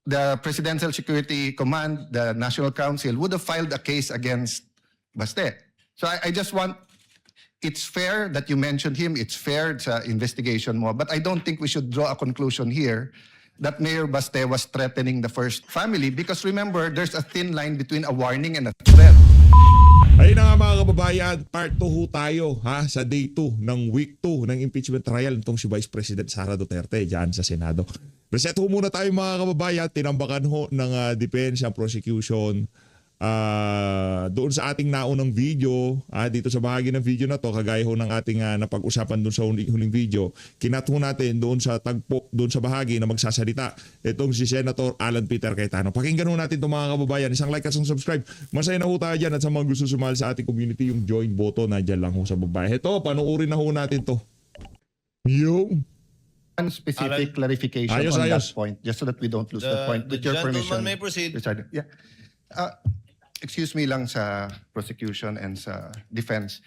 the Presidential Security Command, the National Council, would have filed a case against Baste. So I just want, it's fair that you mentioned him, it's fair sa investigation mo, but I don't think we should draw a conclusion here that Mayor Baste was threatening the first family, because remember, there's a thin line between a warning and a threat. Ayun na nga mga kababayan, part 2 ho tayo sa day 2 ng week 2 ng impeachment trial nitong si Vice President Sara Duterte dyan sa Senado. Reset ho muna tayo mga kababayan, tinambakan ho ng defense ang prosecution doon sa ating naunang video, dito sa bahagi ng video na to, kagaya ho ng ating napag-usapan doon sa huling video, kinat ho natin doon sa tagpo, doon sa bahagi na magsasalita itong si Senator Alan Peter Cayetano. Pakinggan ho natin itong mga kababayan, isang like at isang subscribe. Masaya na ho tayo dyan, at sa mga gusto sumali sa ating community, yung join button na dyan lang ho sa baba. Ito, panuorin na ho natin to. Yung One specific clarification ayos. that point, just so that we don't lose the point. The With your gentleman permission, may proceed. Richard. Yeah. Excuse me lang sa prosecution and sa defense.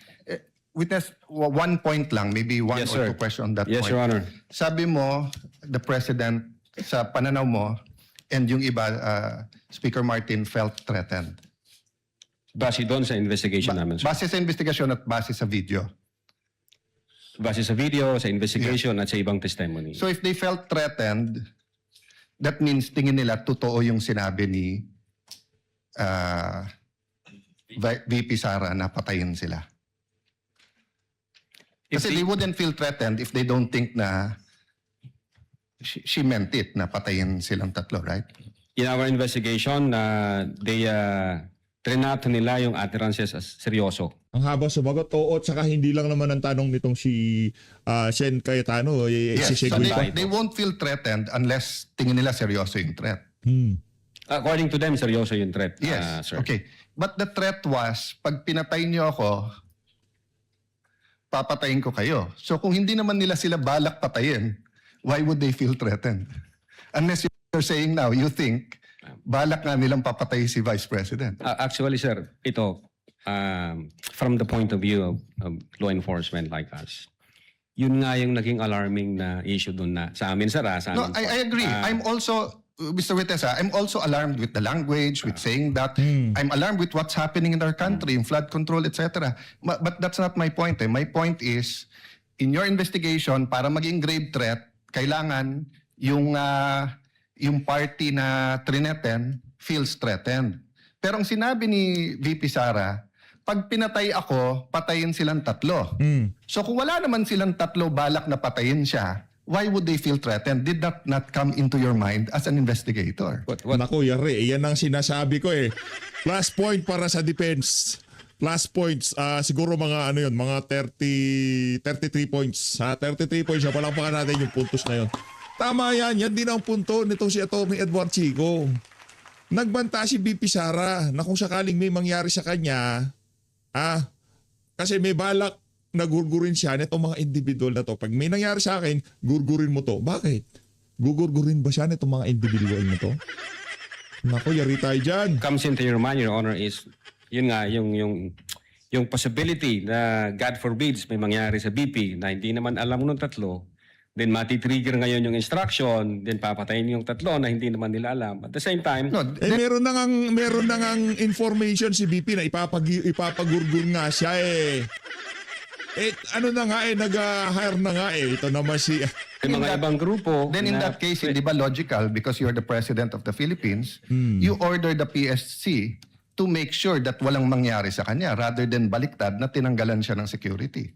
Witness, one point lang, maybe one Yes, or sir. two questions on that Yes, point. Your Honor. Sabi mo, the President, sa pananaw mo, and yung iba, Speaker Martin felt threatened. Base doon sa investigation namin, sir. Base sa investigasyon at base sa video. Base sa video, sa investigation at sa ibang testimony. So if they felt threatened, that means tingin nila totoo yung sinabi ni VP Sara na patayin sila. Kasi they wouldn't feel threatened if they don't think na she meant it, na patayin silang tatlo, right? In our investigation, they trinato nila yung utterances as seryoso. ang haba sumagot, oo, at saka hindi lang naman ang tanong nitong si Sen Cayetano, Yes, so sisegue pa. they won't feel threatened unless tingin nila seryoso yung threat. According to them, seryoso yung threat, Yes, sir. okay. But the threat was, pag pinatay niyo ako, papatayin ko kayo. So kung hindi naman nila sila balak patayin, why would they feel threatened? Unless you're saying now, you think, balak nga nilang papatay si Vice President. Actually, sir, ito, from the point of view of law enforcement like us, yun nga yung naging alarming na issue dun na sa amin, sir. Sa No, amin I agree. I'm also, Mr. Witesa, I'm also alarmed with the language, with saying that. I'm alarmed with what's happening in our country, in flood control, etc. But that's not my point. My point is, in your investigation, para maging grave threat, kailangan yung party na trineten feels threatened. Pero ang sinabi ni VP Sara, pag pinatay ako, patayin silang tatlo. So kung wala naman silang tatlo balak na patayin siya, why would they feel threatened? Did that not come into your mind as an investigator? Naku, yari, yan ang sinasabi ko eh. Plus point para sa defense. Plus points, siguro mga ano yun, mga 33 points. 33 points, palakpakan natin yung puntos na yun. Tama yan, yan din ang punto nito si Atty. Edward Chico. Nagbanta si VP Sara na kung sakaling may mangyari sa kanya, kasi may balak na gurgurin siya nitong mga individual na to. Pag may nangyari sa akin, gurgurin mo to. Bakit? Gugurgurin ba siya nitong mga individual na to? Naku, yari tayo dyan. comes into your mind, Your Honor, is yun nga, yung possibility na God forbids may mangyari sa BP na hindi naman alam ng tatlo, then mati-trigger ngayon yung instruction, then papatayin yung tatlo na hindi naman nila alam. At the same time, No, Meron na ngang information si BP na ipapagurgur nga siya eh. Ano na nga nag-hire na nga eh. Ito naman si... yung mga ibang grupo... then in na- that case, hindi ba logical, because you're the President of the Philippines, you order the PSC to make sure that walang mangyari sa kanya rather than baliktad na tinanggalan siya ng security.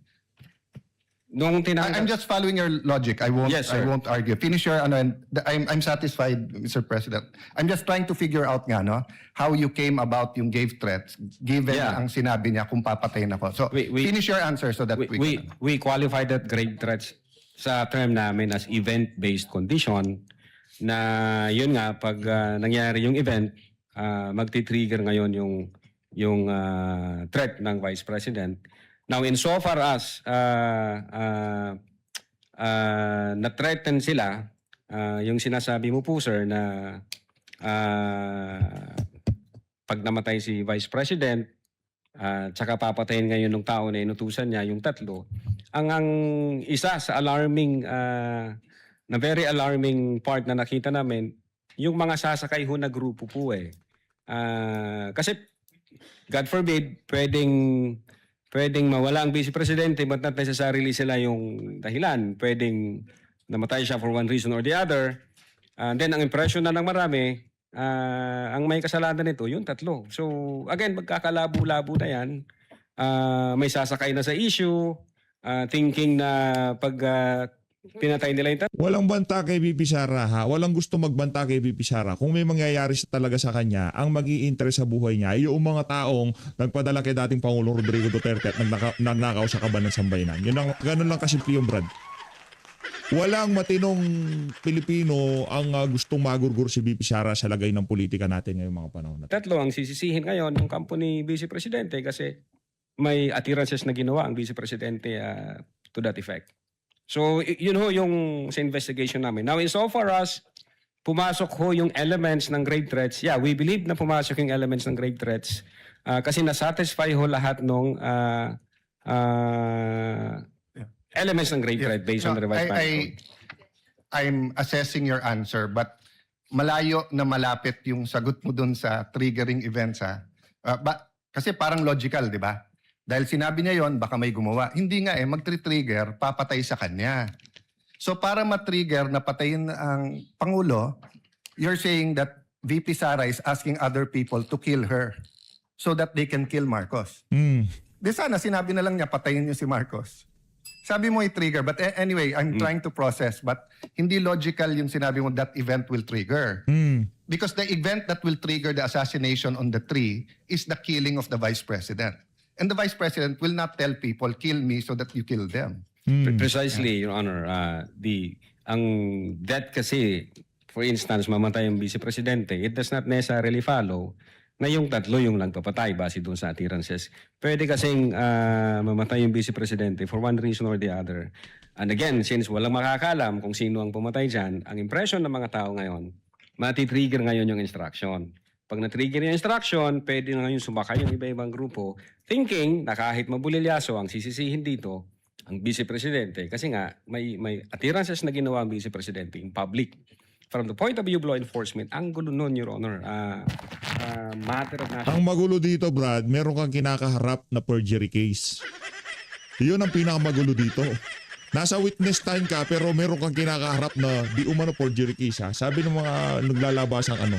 Nung I'm just following your logic. I won't. Yes, I sir. won't argue. Finish your ano. And I'm satisfied, Mr. President. I'm just trying to figure out nga no how you came about yung gave threats given Yeah. ang sinabi niya kung papatayin ako. So finish your answer so that we qualify that grave threats sa term namin as event-based condition na yun nga pag nangyari yung event magti-trigger ngayon yung threat ng Vice President. Now insofar as na-threaten sila, yung sinasabi mo po sir na pag namatay si Vice President, tsaka papatayin ngayon ng tao na inutusan niya, yung tatlo. Ang isa sa alarming, na very alarming part na nakita namin, yung mga sasakay ho na grupo po eh. Kasi God forbid, pwedeng mawala ang Vice Presidente but not necessarily sila yung dahilan. Pwedeng namatay siya for one reason or the other. And then ang impression na ng marami, ang may kasalanan nito, yung tatlo. So again, magkakalabo-labo na yan. May sasakay na sa issue, thinking na pag pinatay nila yung tatlo, Walang banta kay VP Sara ha. Walang gusto magbanta kay VP Sara. Kung may mangyayari talaga sa kanya, ang mag-i-interest sa buhay niya ay yung mga taong nagpadala kay dating Pangulong Rodrigo Duterte at nagnakaw sa kaban ng sambayanan. Yun lang, ganun lang kasimple yung Brad. Walang matinong Pilipino ang gustong magurgur si VP Sara sa lagay ng politika natin ngayong mga panahon na to. tatlo ang sisisihin ngayon ng kampo ni Vice Presidente kasi may attirances na ginawa ang Vice Presidente to that effect. So, yun ho yung sa investigation namin. Now, insofar as pumasok ho yung elements ng grave threats, yeah, we believe na pumasok yung elements ng grave threats kasi nasatisfy ho lahat ng elements ng grave threat based on the revised plan. I'm assessing your answer, but malayo na malapit yung sagot mo dun sa triggering events ha. Kasi parang logical, di ba? Dahil sinabi niya yon, baka may gumawa. Hindi nga mag-trigger, papatay sa kanya. So para matrigger na patayin ang Pangulo, you're saying that VP Sara is asking other people to kill her so that they can kill Marcos. Di sana sinabi na lang niya, patayin niyo si Marcos. Sabi mo i-trigger, but anyway, I'm trying to process, but hindi logical yung sinabi mo that event will trigger. Because the event that will trigger the assassination on the tree is the killing of the Vice President. And the Vice President will not tell people, kill me so that you kill them. Precisely, Your Honor. Ang death kasi, for instance, mamatay ang Vice Presidente, it does not necessarily follow na yung tatlo yung nagpapatay base doon sa attirances. Pwede kasing mamatay yung Vice Presidente for one reason or the other. And again, since walang makakalam kung sino ang pumatay dyan, ang impression ng mga tao ngayon, matitrigger ngayon yung instruction. Pag na-trigger yung instruction, pwede na ngayon sumakay yung iba-ibang grupo thinking na kahit mabulilyaso ang sisisihin dito, ang Vice Presidente. Kasi nga, may attirances na ginawa ang Vice Presidente in public. From the point of view of law enforcement, ang gulo nun, Your Honor, matter of national... Ang magulo dito, Brad, meron kang kinakaharap na perjury case. Yun ang pinakamagulo dito. Nasa witness time ka pero meron kang kinakaharap na di umano perjury case ha. Sabi ng mga naglalabasang ano.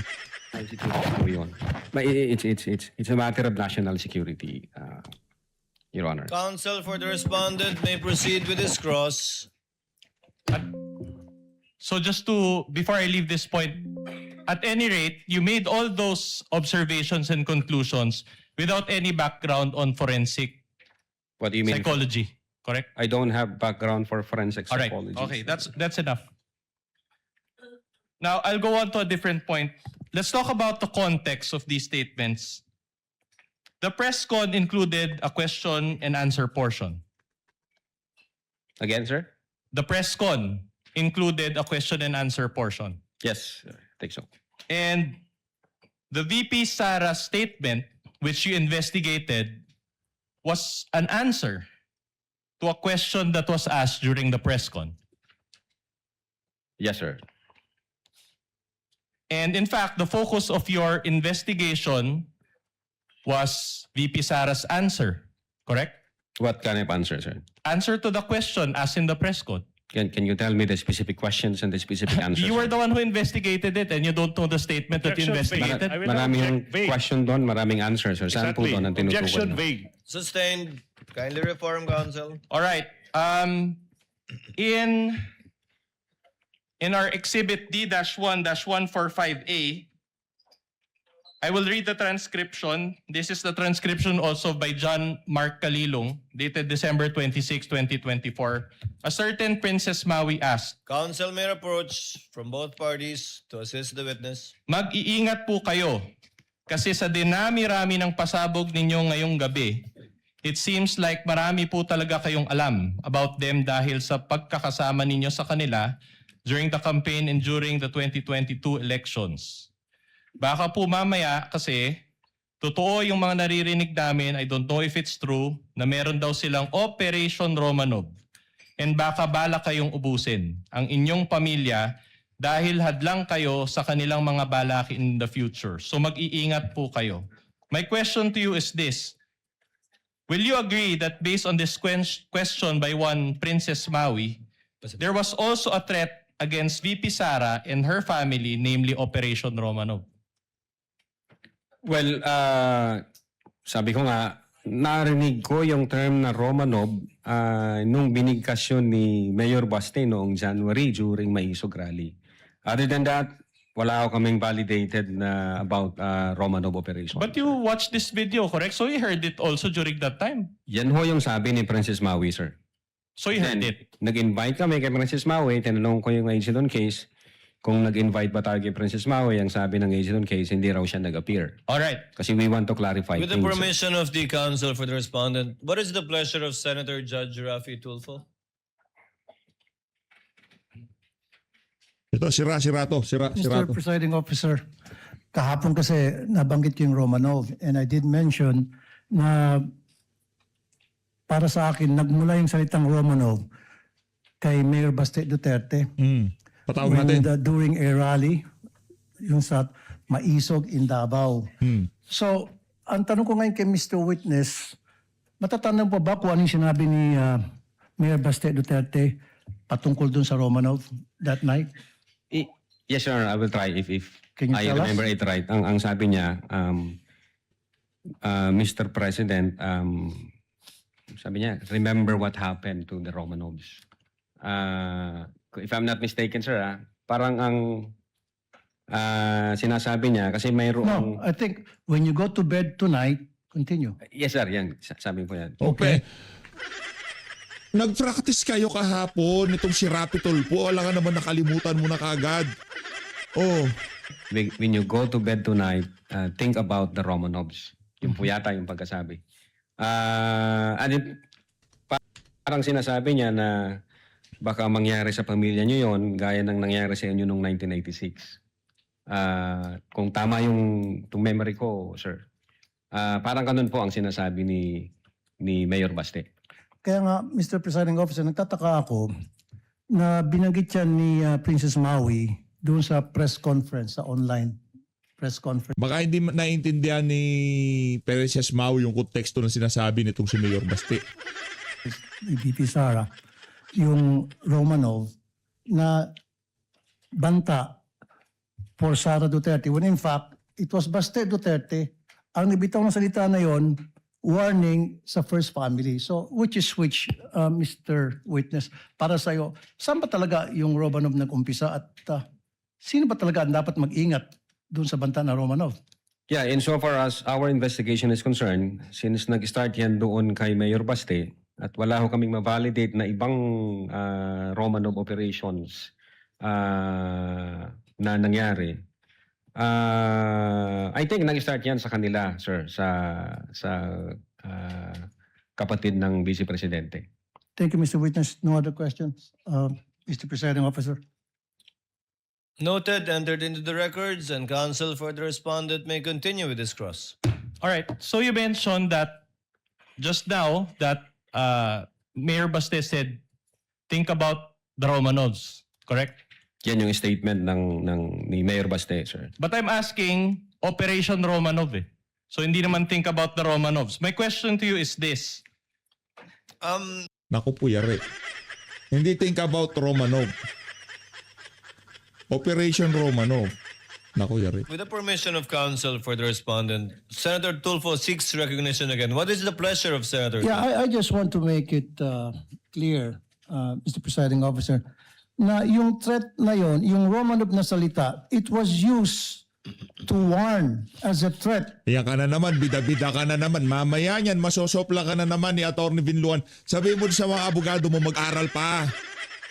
But it's a matter of national security, Your Honor. Counsel for the respondent may proceed with his cross. So just to, before I leave this point, at any rate, you made all those observations and conclusions without any background on forensic What do you mean? psychology, correct? I don't have background for forensic All right. psychology. Okay, that's enough. Now, I'll go on to a different point. Let's talk about the context of these statements. The press con included a question and answer portion. Again, sir? The press con included a question and answer portion. Yes, I think so. And the VP Sara statement, which you investigated, was an answer to a question that was asked during the press con. Yes, sir. And in fact, the focus of your investigation was VP Sara's answer, correct? What kind of answer, sir? Answer to the question asked in the press con. Can you tell me the specific questions and the specific answers? You were sir? the one who investigated it and you don't know the statement that you Objection vague. investigated. I will Maraming object vague. question doon, maraming answers, sir. Saan po Exactly. doon ang Objection tinutukoy? vague. Sustained. Kindly reform, counsel. All right. In our exhibit D-1-145A, I will read the transcription. This is the transcription also by John Mark Kalilong, dated December 26, 2024. A certain Princess Maui asked, Counsel may approach from both parties to assist the witness. mag-iingat po kayo kasi sa dinami-rami ng pasabog ninyo ngayong gabi, it seems like marami po talaga kayong alam about them dahil sa pagkakasama ninyo sa kanila during the campaign and during the 2022 elections. Baka po mamaya kasi totoo yung mga naririnig namin, I don't know if it's true, na meron daw silang Operation Romanov. And baka bala kayong ubusin ang inyong pamilya dahil hadlang kayo sa kanilang mga balak in the future. So mag-iingat po kayo. My question to you is this. Will you agree that based on this question by one Princess Maui, there was also a threat against VP Sara and her family, namely Operation Romanov? Well, sabi ko nga, narinig ko yung term na Romanov nung binigkas yun ni Mayor Baste noong January during Maisog Rally. Other than that, wala ako kaming validated na about Romanov operation. But you watched this video, correct? So you heard it also during that time. Yan ho yung sabi ni Princess Maui, sir. So you heard Then, it. nag-invite kami kay Princess Maui, tinanong ko yung agent on case, kung nag-invite ba tayo kay Princess Maui, ang sabi ng agent on case, hindi raw siya nag-appear. All right. Kasi we want to clarify With the things. permission of the counsel for the respondent, what is the pleasure of Senator Judge Rafi Tulfo? Ito, sira to. Sira Mr. to. Presiding Officer, kahapon kasi nabanggit ko yung Romanov and I did mention na para sa akin, nagmula yung salitang Romanov kay Mayor Baste Duterte Patawag natin. during a rally yung sa Maisog in Davao. So, ang tanong ko ngayon kay Mr. Witness, matatandang pa ba kung anong sinabi ni Mayor Baste Duterte patungkol dun sa Romanov that night? Yes, sir. I will try if Can you I tell us? remember it right. Ang sabi niya, Mr. President, sabi niya, remember what happened to the Romanovs. If I'm not mistaken, sir, parang ang sinasabi niya, kasi No, mayroong... I think when you go to bed tonight, continue. Yes, sir. Yan. Sabi ko yan. Okay. Nag-practice kayo kahapon itong si Rapi Tulfo. Alam ka naman nakalimutan mo na kagad. Oh, When you go to bed tonight, think about the Romanovs. Yun po yata yung pagkasabi. Parang sinasabi niya na baka mangyari sa pamilya niyo yon gaya ng nangyari sa inyo noong 1996. Kung tama yung memory ko, sir. Parang ganun po ang sinasabi ni Mayor Baste. Kaya nga, Mr. Presiding Officer, nagtataka ako na binanggit yan ni Princess Maui doon sa press conference, sa online press conference. baka hindi naiintindihan ni Princess Mau yung konteksto ng sinasabi nitong si Mayor Baste. Ni VP Sara, yung Romanov na banta for Sara Duterte. When in fact, it was Baste Duterte ang nabitaw ng salita na yon, warning sa first family. So, which, Mr. Witness, para sa'yo, saan ba talaga yung Romanov nag-umpisa at sino ba talaga ang dapat mag-ingat doon sa banta na Romanov? Yeah, insofar as our investigation is concerned, since nag-start yan doon kay Mayor Baste, at wala ho kaming ma-validate na ibang Romanov operations na nangyari, I think nag-start yan sa kanila, sir, sa kapatid ng Vice Presidente. Thank you, Mr. Witness. No other questions? Mr. Presiding Officer. Noted, entered into the records, and counsel for the respondent may continue with this cross. All right. So you mentioned that just now that Mayor Baste said, think about the Romanovs, correct? Yan yung statement ni Mayor Baste, sir. But I'm asking Operation Romanov eh. So hindi naman think about the Romanovs. My question to you is this. Naku po, yari. Hindi think about Romanov. Operation Romanov. Naku, yari. With the permission of counsel for the respondent, Senator Tulfo seeks recognition again. What is the pleasure of Senator Tulfo? Yeah, I just want to make it clear, Mr. Presiding Officer, na yung threat na yon, yung Romanov na salita, it was used to warn as a threat. Yan ka na naman, bida-bida ka na naman. Mamaya yan, masosopla ka na naman ni Atty. Vinluan. Sabi mo sa mga abogado mo, mag-aral pa.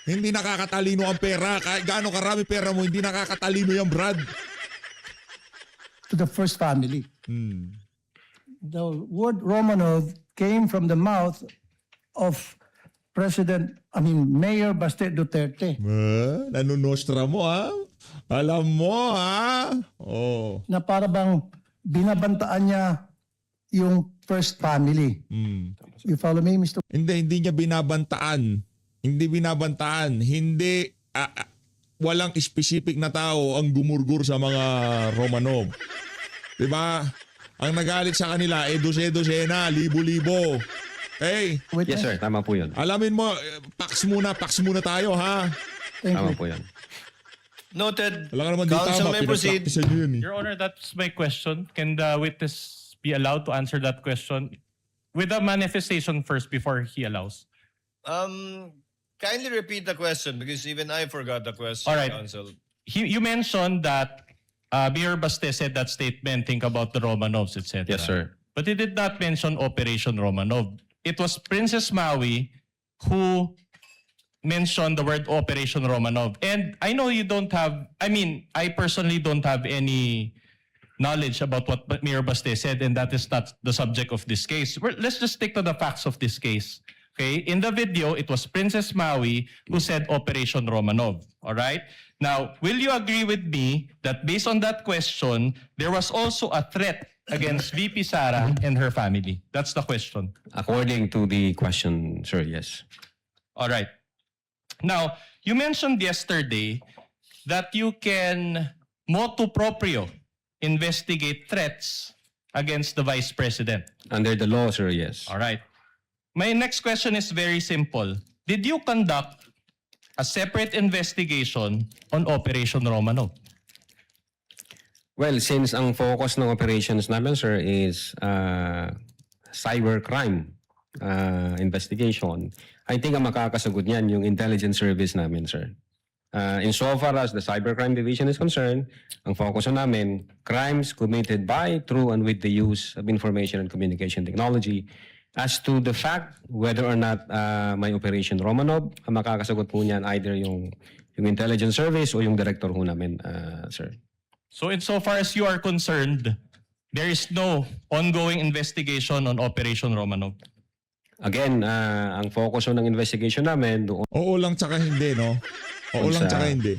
Hindi nakakatalino ang pera. Kahit gaano karami pera mo, hindi nakakatalino yan, Brad. To the first family. The word Romanov came from the mouth of Mayor Baste Duterte, Nanunostra mo, ha? Alam mo, ha? Oh. na para bang binabantaan niya yung first family. You follow me, Mr. Hindi niya binabantaan. Hindi binabantaan. Hindi, walang specific na tao ang gumurgur sa mga Romanov. Diba? Ang nagalit sa kanila, dose-dosena, libo-libo. Okay? Yes, sir. Tama po yun. Alamin mo, pax muna tayo, ha? Thank Tama you. po yun. Noted. Wala ka naman di Counsel tama, may proceed. pinagpraktisan nyo yun eh. Your Honor, that's my question. Can the witness be allowed to answer that question with a manifestation first before he allows? Kindly repeat the question because even I forgot the question, All right. Counsel. You mentioned that Mayor Baste said that statement, think about the Romanovs, etc. Yes, sir. But he did not mention Operation Romanov. It was Princess Maui who mentioned the word Operation Romanov. And I know you don't have, I personally don't have any knowledge about what Mayor Baste said, and that is not the subject of this case. Let's just stick to the facts of this case. Okay? In the video, it was Princess Maui who said Operation Romanov. All right? Now, will you agree with me that based on that question, there was also a threat against VP Sara and her family? That's the question. According to the question, sir, yes. All right. Now, you mentioned yesterday that you can motu proprio investigate threats against the Vice President. Under the law, sir, yes. All right. My next question is very simple. Did you conduct a separate investigation on Operation Romanov? Well, since ang focus ng operations namin, sir, is cybercrime investigation, I think ang makakasagot niyan yung intelligence service namin, sir. Insofar as the cybercrime division is concerned, ang focus namin, crimes committed by, through, and with the use of information and communication technology. As to the fact whether or not may Operation Romanov, ang makakasagot po niyan either yung intelligence service o yung director ho namin, sir. So insofar as you are concerned, there is no ongoing investigation on Operation Romanov. Again, ang focus ho ng investigation namin doon Oo lang tsaka hindi, no? Oo lang sa- tsaka hindi.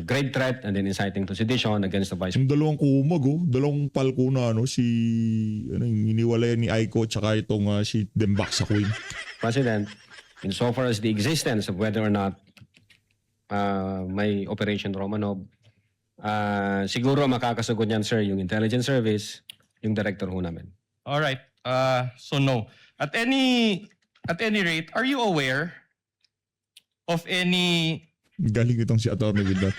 grave threat and then inciting to sedition against the vice Yung dalawang kumag, dalawang palko na, si, yung iniwalay ni Aiko tsaka itong si Dembak sa Queen. president. Insofar as the existence of whether or not may Operation Romanov, siguro makakasagot niyan, sir, yung intelligence service, yung director ho namin. All right. So no. At any rate, are you aware of any Galing itong si Atty. Vidal.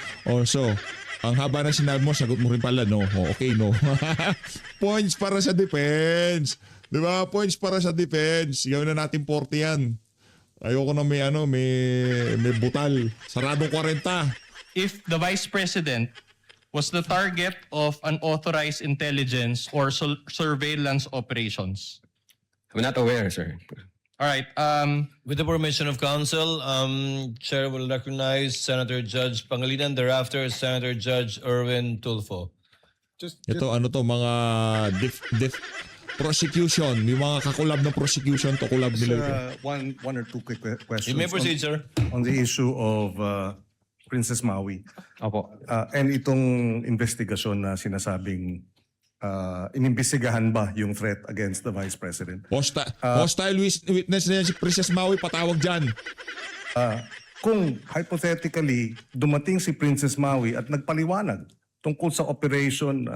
So, ang haba na sinabi mo, sagot mo rin pala, no? Okay, no? Points para sa defense. Di ba? Points para sa defense. Gawin na natin 40 yan. Ayoko na may butal. Saradong 40. if the Vice President was the target of unauthorized intelligence or surveillance operations? I'm not aware, sir. All right. With the permission of counsel, Chair will recognize Senator Judge Pangilinan, thereafter Senator Judge Erwin Tulfo. Ito, mga prosecution. Yung mga kakulab na prosecution to kulab nila ito. One or two quick questions. You may proceed, sir. On the issue of Princess Maui. Opo. And itong investigasyon na sinasabing inimbestigahan ba yung threat against the Vice President? Hostile witness na yan si Princess Maui, patawag dyan. Kung hypothetically dumating si Princess Maui at nagpaliwanag tungkol sa Operation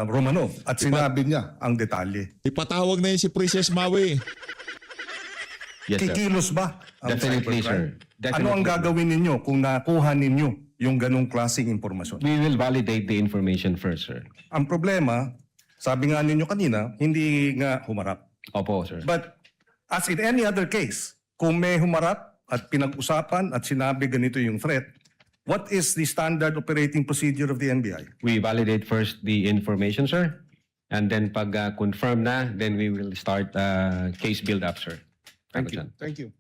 Romanov at sinabi niya ang detalye, Ipatawag na yan si Princess Maui. Yes, sir. kikilos ba ang Definitely, cybercrime? sir. Definitely. Ano ang gagawin ninyo kung nakuha ninyo yung ganong klaseng impormasyon? We will validate the information first, sir. Ang problema, sabi nga ninyo kanina, hindi nga humarap. Opo, sir. But as in any other case, kung may humarap at pinag-usapan at sinabi ganito yung threat, what is the standard operating procedure of the NBI? We validate first the information, sir. And then pag confirm na, then we will start case build-up, sir. Thank you. Thank you.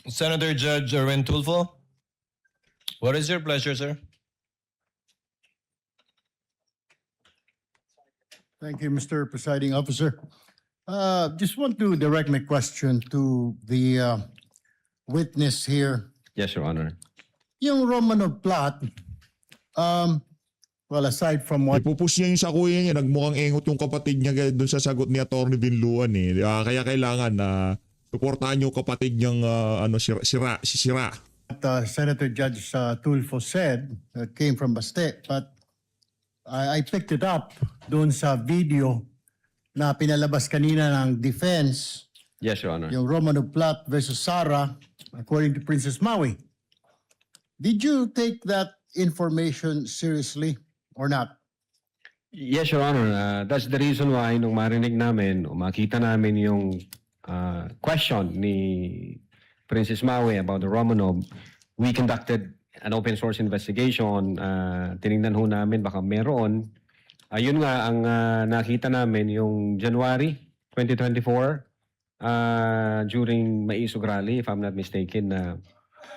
Senator Judge Erwin Tulfo. What is your pleasure, sir? Thank you, Mr. Presiding Officer. Just want to direct my question to the witness here. Yes, Your Honor. Yung Romanov plot, well, aside from what Ipupush niya yung sa kuya niya, nagmukhang engot yung kapatid niya doon sa sagot ni Atty. Binluan eh. Kaya kailangan na suportahan yung kapatid niyang si Sira. Senator Judge Tulfo said came from Baste, but I picked it up doon sa video na pinalabas kanina ng defense, Yes, Your Honor. yung Romanov plot versus Sara, according to Princess Maui. Did you take that information seriously or not? Yes, Your Honor. That's the reason why nung marinig namin o makita namin yung question ni Princess Maui about the Romanov, we conducted an open source investigation. Tinignan ho namin baka meron. Yun nga, ang nakita namin yung January 2024 during Maisog Rally, if I'm not mistaken, na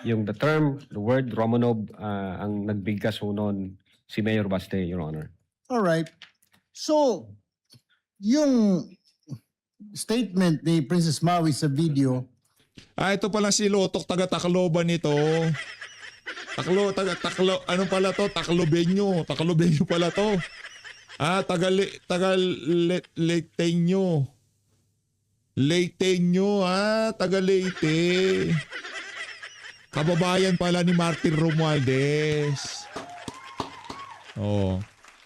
yung the word Romanov, ang nagbigkas ho noon si Mayor Baste, Your Honor. All right. So, yung statement ni Princess Maui sa video, Ito pala si Lotok, taga-Tacloban ito. Taklo, ano pala to? Taclobenyo pala to. Taga-Leiteño. Taga Leyte. Kababayan pala ni Martin Romualdez. Oh.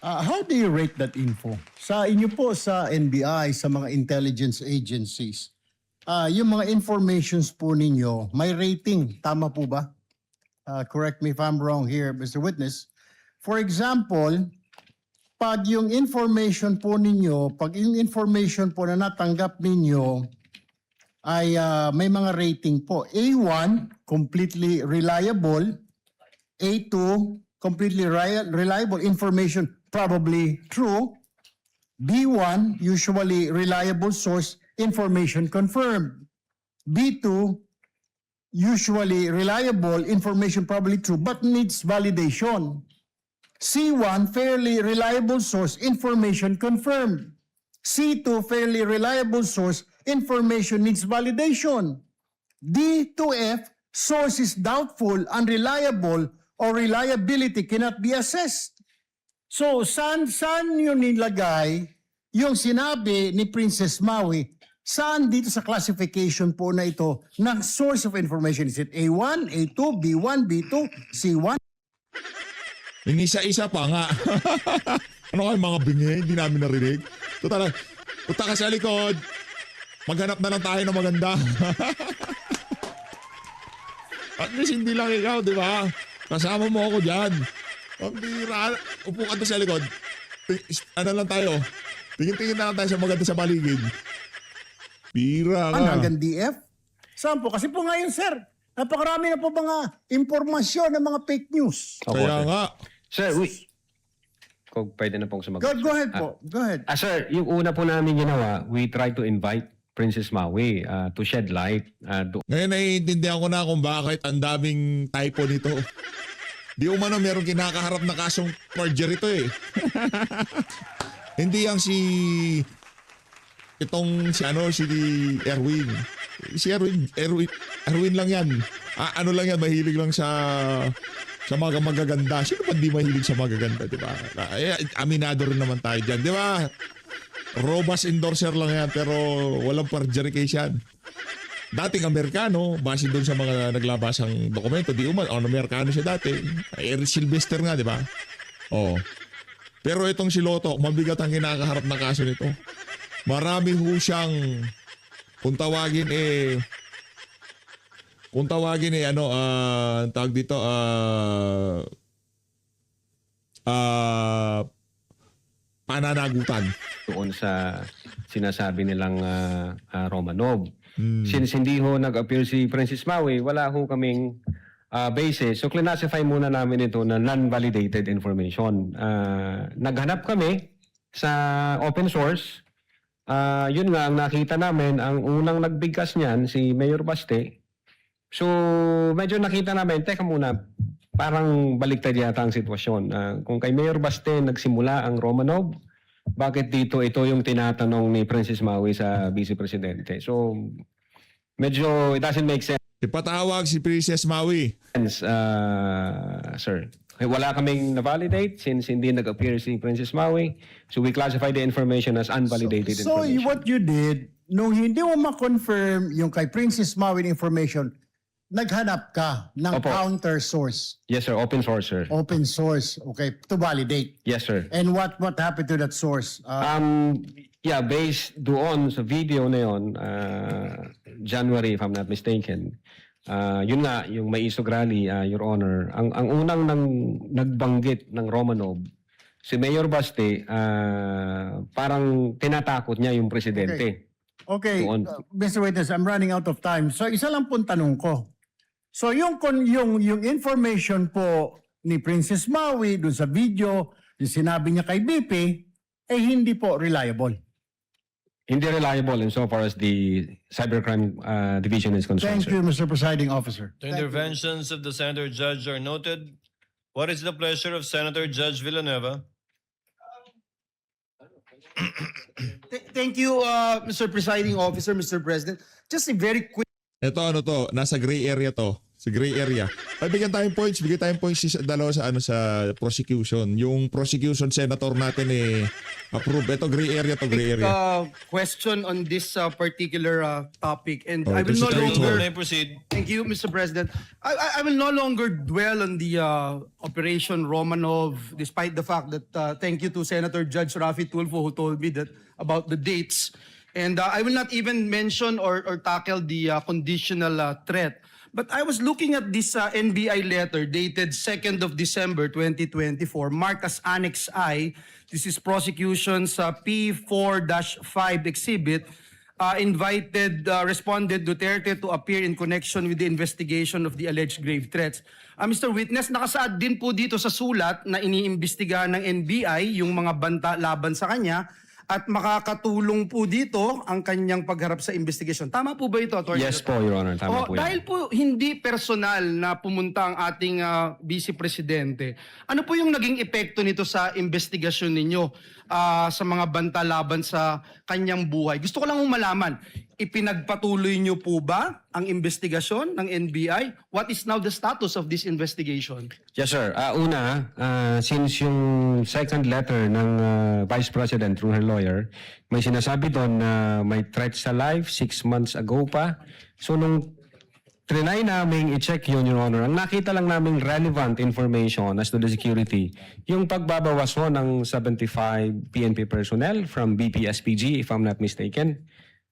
how do you rate that info? Sa inyo po sa NBI, sa mga intelligence agencies, yung mga informations po ninyo, may rating. Tama po ba? Correct me if I'm wrong here, Mr. Witness. For example, pag yung information po ninyo, pag yung information po na natanggap ninyo ay may mga rating po. A1, completely reliable. A2, completely reliable information, probably true. B1, usually reliable source, information confirmed. B2, usually reliable, information probably true, but needs validation. C1, fairly reliable source, information confirmed. C2, fairly reliable source, information needs validation. D to F, source is doubtful, unreliable, or reliability cannot be assessed. So, saan yun nilagay yung sinabi ni Princess Maui? Saan dito sa classification po na ito ng source of information? Is it A1, A2, B1, B2, C1? Inisa-isa pa nga. Ano kayo mga bingi? Hindi namin narinig. Total, punta ka sa likod. Maghanap na lang tayo ng maganda. At least hindi lang ikaw, di ba? Kasama mo ako dyan. Ang bira. Upo ka doon sa likod. Ano lang tayo? Tingin-tingin na lang tayo sa maganda sa paligid. Bira ka. Hanggang DF? Saan po? Kasi po ngayon, sir, napakarami na po mga impormasyon ng mga fake news. Kaya nga. Sir, kung pwede na pong sumagot. Go ahead po. Go ahead. Sir, yung una po namin ginawa, we try to invite Princess Maui to shed light. Ngayon naiintindihan ko na kung bakit ang daming typo nito. Di umano meron kinakaharap na kasong forgery to eh. Hindi yang si Erwin. Si Erwin lang yan. Ano lang yan, mahilig lang sa mga magaganda. Sino ba di mahilig sa magaganda, di ba? Aminado rin naman tayo dyan, di ba? Robust endorser lang yan, pero walang forgery case yan. Dating Amerikano, base doon sa mga naglabasang dokumento, di umano, Amerikano siya dati. Eric Sylvester nga, di ba? Oo. Pero itong si Loto, mabigat ang kinakaharap na kaso nito. Marami ho siyang, kung tawagin tawag dito, pananagutan. Doon sa sinasabi nilang Romanov. Since hindi ho nag-appear si Princess Maui, wala ho kaming basis. So, classify muna namin ito na non-validated information. Naghanap kami sa open source. Yun nga, ang nakita namin, ang unang nagbigkas niyan, si Mayor Baste. So, medyo nakita namin, teka muna, parang baliktad yata ang sitwasyon. Kung kay Mayor Baste nagsimula ang Romanov, bakit dito ito yung tinatanong ni Princess Maui sa Vice Presidente? So, medyo it doesn't make sense, Ipatawag si Princess Maui. sir. Wala kaming na-validate since hindi nag-appear si Princess Maui. So, we classify the information as unvalidated So information. what you did, nung hindi mo ma-confirm yung kay Princess Maui information, naghanap ka ng Opo. counter source, Yes, sir. Open source, sir. open source, okay, to validate. Yes, sir. And what happened to that source? Yeah, based doon sa video na yun, January, if I'm not mistaken, yun nga, yung Maisog Rally, Your Honor, ang unang nagbanggit ng Romanov, si Mayor Baste, parang tinatakot niya yung presidente. Okay, Doon. Mr. Witness, I'm running out of time. So isa lang pong tanong ko. So yung information po ni Princess Maui doon sa video, yung sinabi niya kay BP, eh hindi po reliable. Hindi reliable insofar as the Cybercrime Division is concerned, Thank sir. you, Mr. Presiding Officer. The interventions of the Senator Judge are noted. What is the pleasure of Senator Judge Villanueva? Thank you, Mr. Presiding Officer, Mr. President. Just a very quick Ito ano to, nasa gray area to. Sa gray area. Bigyan tayong points, bigyan tayong points dalawa sa sa prosecution. Yung prosecution senator natin approve. Ito gray area to, gray area. question on this particular topic, and Oh, I will no this is longer. May proceed. Thank you, Mr. President. I will no longer dwell on the Operation Romanov, despite the fact that thank you to Senator Judge Rafi Tulfo who told me that about the dates. And I will not even mention or tackle the conditional threat. But I was looking at this NBI letter dated 2nd of December 2024, marked as Annex I. This is prosecution's P4-5 exhibit. Responded Duterte to appear in connection with the investigation of the alleged grave threats. Mr. Witness, nakasaad din po dito sa sulat na iniimbestigahan ng NBI yung mga banta laban sa kanya at makakatulong po dito ang kanyang pagharap sa investigation. Tama po ba ito, Atty. Yes po, Your Honor. Tama po yan. Dahil po hindi personal na pumunta ang ating Vice Presidente, ano po yung naging epekto nito sa investigasyon ninyo sa mga banta laban sa kanyang buhay? Gusto ko lang malaman, ipinagpatuloy niyo po ba ang investigasyon ng NBI? What is now the status of this investigation? Yes, sir. Since yung second letter ng Vice President through her lawyer, may sinasabi doon na may threat sa life 6 months ago pa. So nung trinay namin i-check yun, Your Honor, ang nakita lang namin relevant information as to the security, yung pagbabawas ho ng 75 PNP personnel from BPSPG, if I'm not mistaken.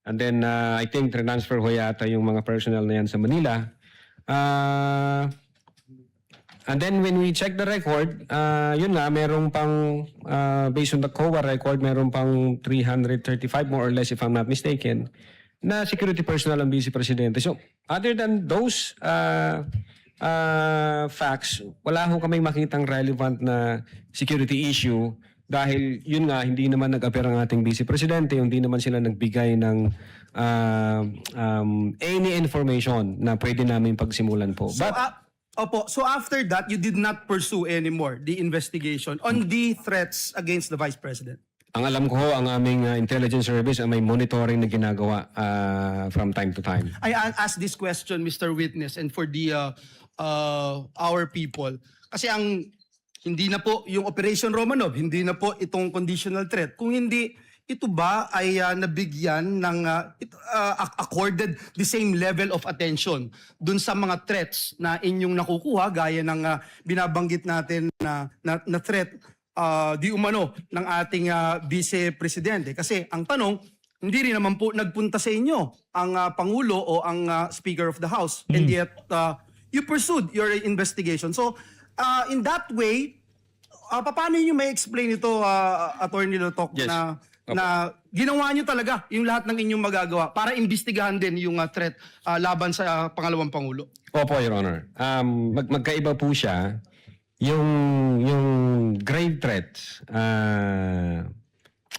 And then I think transfer ho yata yung mga personnel na yan sa Manila. And then when we check the record, yun nga, merong pang, based on the COA record, merong pang 335 more or less if I'm not mistaken, na security personnel ang Vice Presidente. So other than those facts, wala ho kaming makitang relevant na security issue dahil yun nga, hindi naman nag-appear ang ating Vice Presidente, hindi naman sila nagbigay ng any information na pwede namin pagsimulan po. So, so after that, you did not pursue anymore the investigation on the threats against the Vice President? Ang alam ko ho, ang aming intelligence service ay may monitoring na ginagawa from time to time. I ask this question, Mr. Witness, and for the our people. Kasi hindi na po yung Operation Romanov, hindi na po itong conditional threat. Kung hindi, ito ba ay nabigyan ng accorded the same level of attention dun sa mga threats na inyong nakukuha gaya ng binabanggit natin na threat di umano ng ating Vice Presidente? Kasi ang tanong, hindi rin naman po nagpunta sa inyo ang Pangulo o ang Speaker of the House, and yet you pursued your investigation. So in that way, paano niyo may explain ito, Attorney Lotok, Yes. na ginawa niyo talaga yung lahat ng inyong magagawa para imbestigahan din yung threat laban sa pangalawang Pangulo? Opo, Your Honor. Magkaiba po siya. Yung grave threats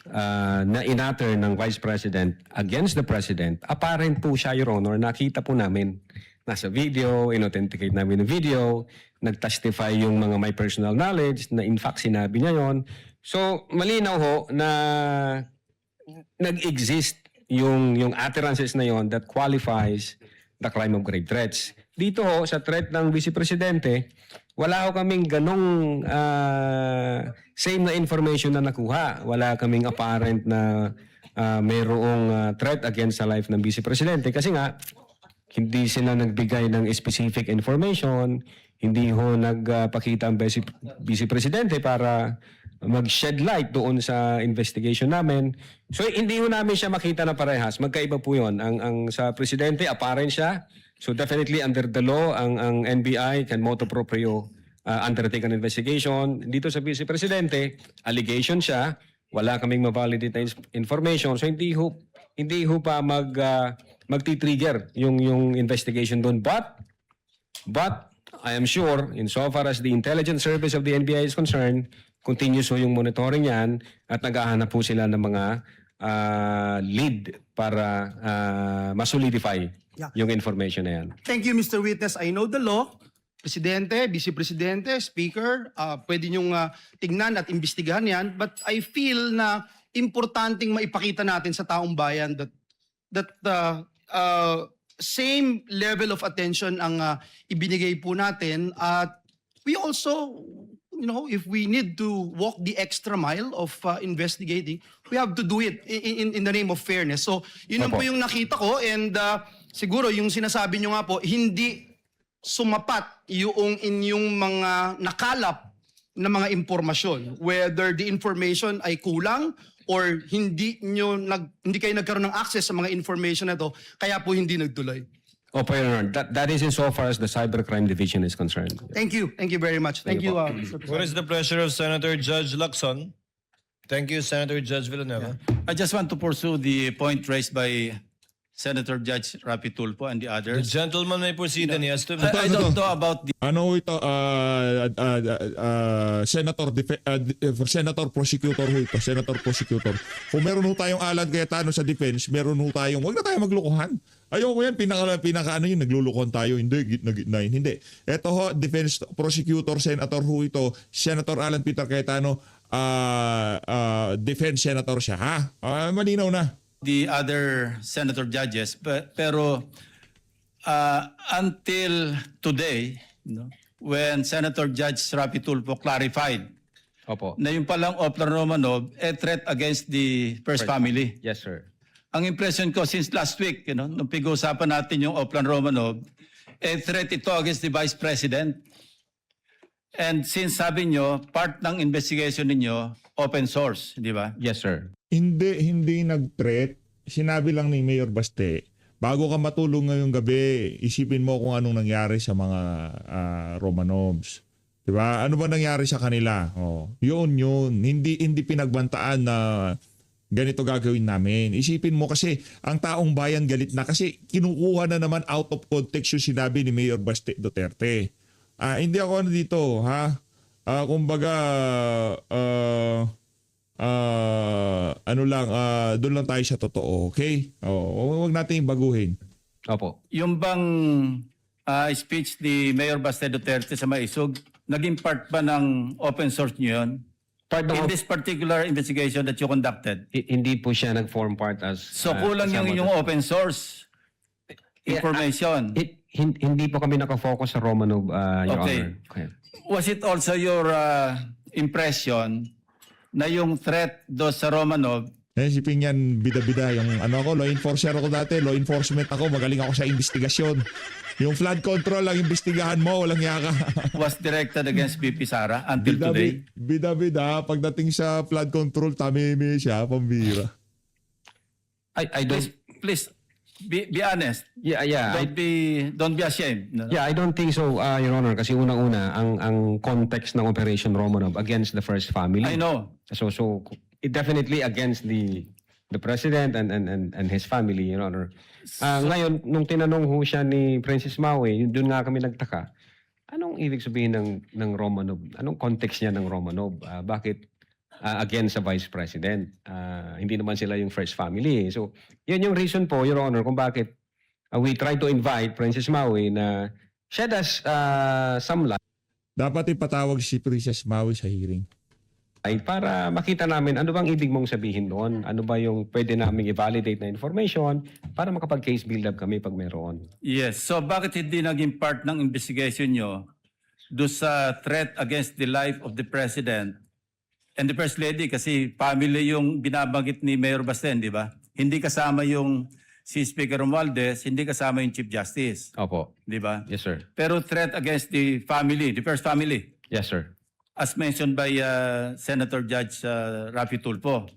na inatter ng Vice President against the President, apparent po siya, Your Honor. Nakita po namin. Nasa video, in-authenticate namin yung video, nag-testify yung mga may personal knowledge na in fact sinabi niya yon. So, malinaw ho na nag-exist yung utterances na yon that qualifies the crime of grave threats. Dito ho, sa threat ng Vice Presidente, wala ho kaming ganong same na information na nakuha. Wala kaming apparent na mayroong threat against the life ng Vice Presidente. Kasi nga, hindi sila nagbigay ng specific information, hindi ho nagpakita ang Vice Presidente para mag-shed light doon sa investigation namin. So hindi ho namin siya makita na parehas. Magkaiba po yun. Ang sa Presidente, apparent siya. So definitely under the law, ang NBI can motu proprio undertake an investigation. Dito sa Vice Presidente, allegation siya. Wala kaming ma-validate na information. So hindi ho pa magti-trigger yung investigation doon. But I am sure, insofar as the intelligence service of the NBI is concerned, continuous ho yung monitoring yan at naghahanap po sila ng mga lead para masolidify yung information na yan. Thank you, Mr. Witness. I know the law. Presidente, Vice Presidente, Speaker, pwede niyong tignan at imbestigahan yan. But I feel na importanteng maipakita natin sa taong bayan that same level of attention ang ibinigay po natin. At we also, if we need to walk the extra mile of investigating, we have to do it in the name of fairness. So, yun po yung nakita ko. And siguro yung sinasabi nyo nga po, hindi sumapat yung inyong mga nakalap na mga impormasyon. Whether the information ay kulang or hindi kayo nagkaroon ng access sa mga information na to, kaya po hindi nagtuloy. Opo, Your Honor. That is insofar as the Cybercrime Division is concerned. Thank you. Thank you very much. Thank you, Mr. What is the pleasure of Senator Judge Lacson? Thank you, Senator Judge Villanueva. I just want to pursue the point raised by Senator Judge Rapi Tulfo and the The others. gentleman may proceed and he has to... I don't know about the Ano ito, Senator Prosecutor ho ito, Senator Prosecutor. Kung meron ho tayong Alan Cayetano sa defense, meron ho tayong, wag na tayo maglukuhan. Ayoko yan, pinaka ano yun, naglulukuhan tayo, hindi, gitna-gitna yun, hindi. Ito ho, Defense Prosecutor, Senator ho ito, Senator Alan Peter Cayetano, Defense Senator siya, ha? Malinaw na. the other senator judges, pero until today, when Senator Judge Rapi Tulfo clarified Opo. na yung palang Oplan Romanov a threat against the first family. Yes, sir. Ang impression ko since last week, nung pag-uusapan natin yung Oplan Romanov, a threat ito against the Vice President. And since sabi nyo, part ng investigation ninyo, open source, di ba? Yes, sir. Hindi nag-threat. Sinabi lang ni Mayor Baste, bago ka matulog ngayong gabi, isipin mo kung anong nangyari sa mga Romanovs. Diba? Ano ba nangyari sa kanila? Oh, yun. Hindi pinagbantaan na ganito gagawin namin. Isipin mo kasi ang taong bayan galit na kasi kinukuha na naman out of context yung sinabi ni Mayor Baste Duterte. Hindi ako dito, ha? Kumbaga, doon lang tayo sa totoo, okay? Huwag natin baguhin. Opo. Yung bang speech ni Mayor Baste Duterte sa Maisog, naging part ba ng open source nyo yun? Part In of, this particular investigation that you conducted? hindi po siya nag-form part as... So kulang yung inyong open source information. Hindi po kami nakafocus sa Romanov, Your Okay. Honor. Okay. Was it also your impression na yung threat do sa Romanov, Sipin yan, bida-bida. Yung law enforcer ako dati, law enforcement ako, magaling ako sa investigasyon. Yung flood control ang imbestigahan mo, walang yaka. was directed against BP Sara until today? Bida-bida, pagdating sa flood control, tamimi siya, pambira. I don't... Please be honest. Yeah. Don't be ashamed. No? Yeah, I don't think so, Your Honor, kasi unang-una, ang context ng Operation Romanov against the first family. I know. So it definitely against the president and his family, Your Honor. Ngayon, nung tinanong ho siya ni Princess Maui, doon nga kami nagtaka. Anong ibig sabihin ng Romanov? Anong context niya ng Romanov? Bakit against sa vice president? Hindi naman sila yung first family. So, yun yung reason po, Your Honor, kung bakit we try to invite Princess Maui na shed us some light Dapat ipatawag si Princess Maui sa hearing. para makita namin ano bang ibig mong sabihin doon. Ano ba yung pwede naming i-validate na information para makapag-case build-up kami pag meron. Yes. So bakit hindi naging part ng investigation nyo do sa threat against the life of the president and the first lady? Kasi family yung binabanggit ni Mayor Basten, di ba? Hindi kasama yung si Speaker Romualdez, hindi kasama yung Chief Justice. Opo. Di ba? Yes, sir. Pero threat against the family, the first family, Yes, sir. as mentioned by Senator Judge Rafi Tulfo.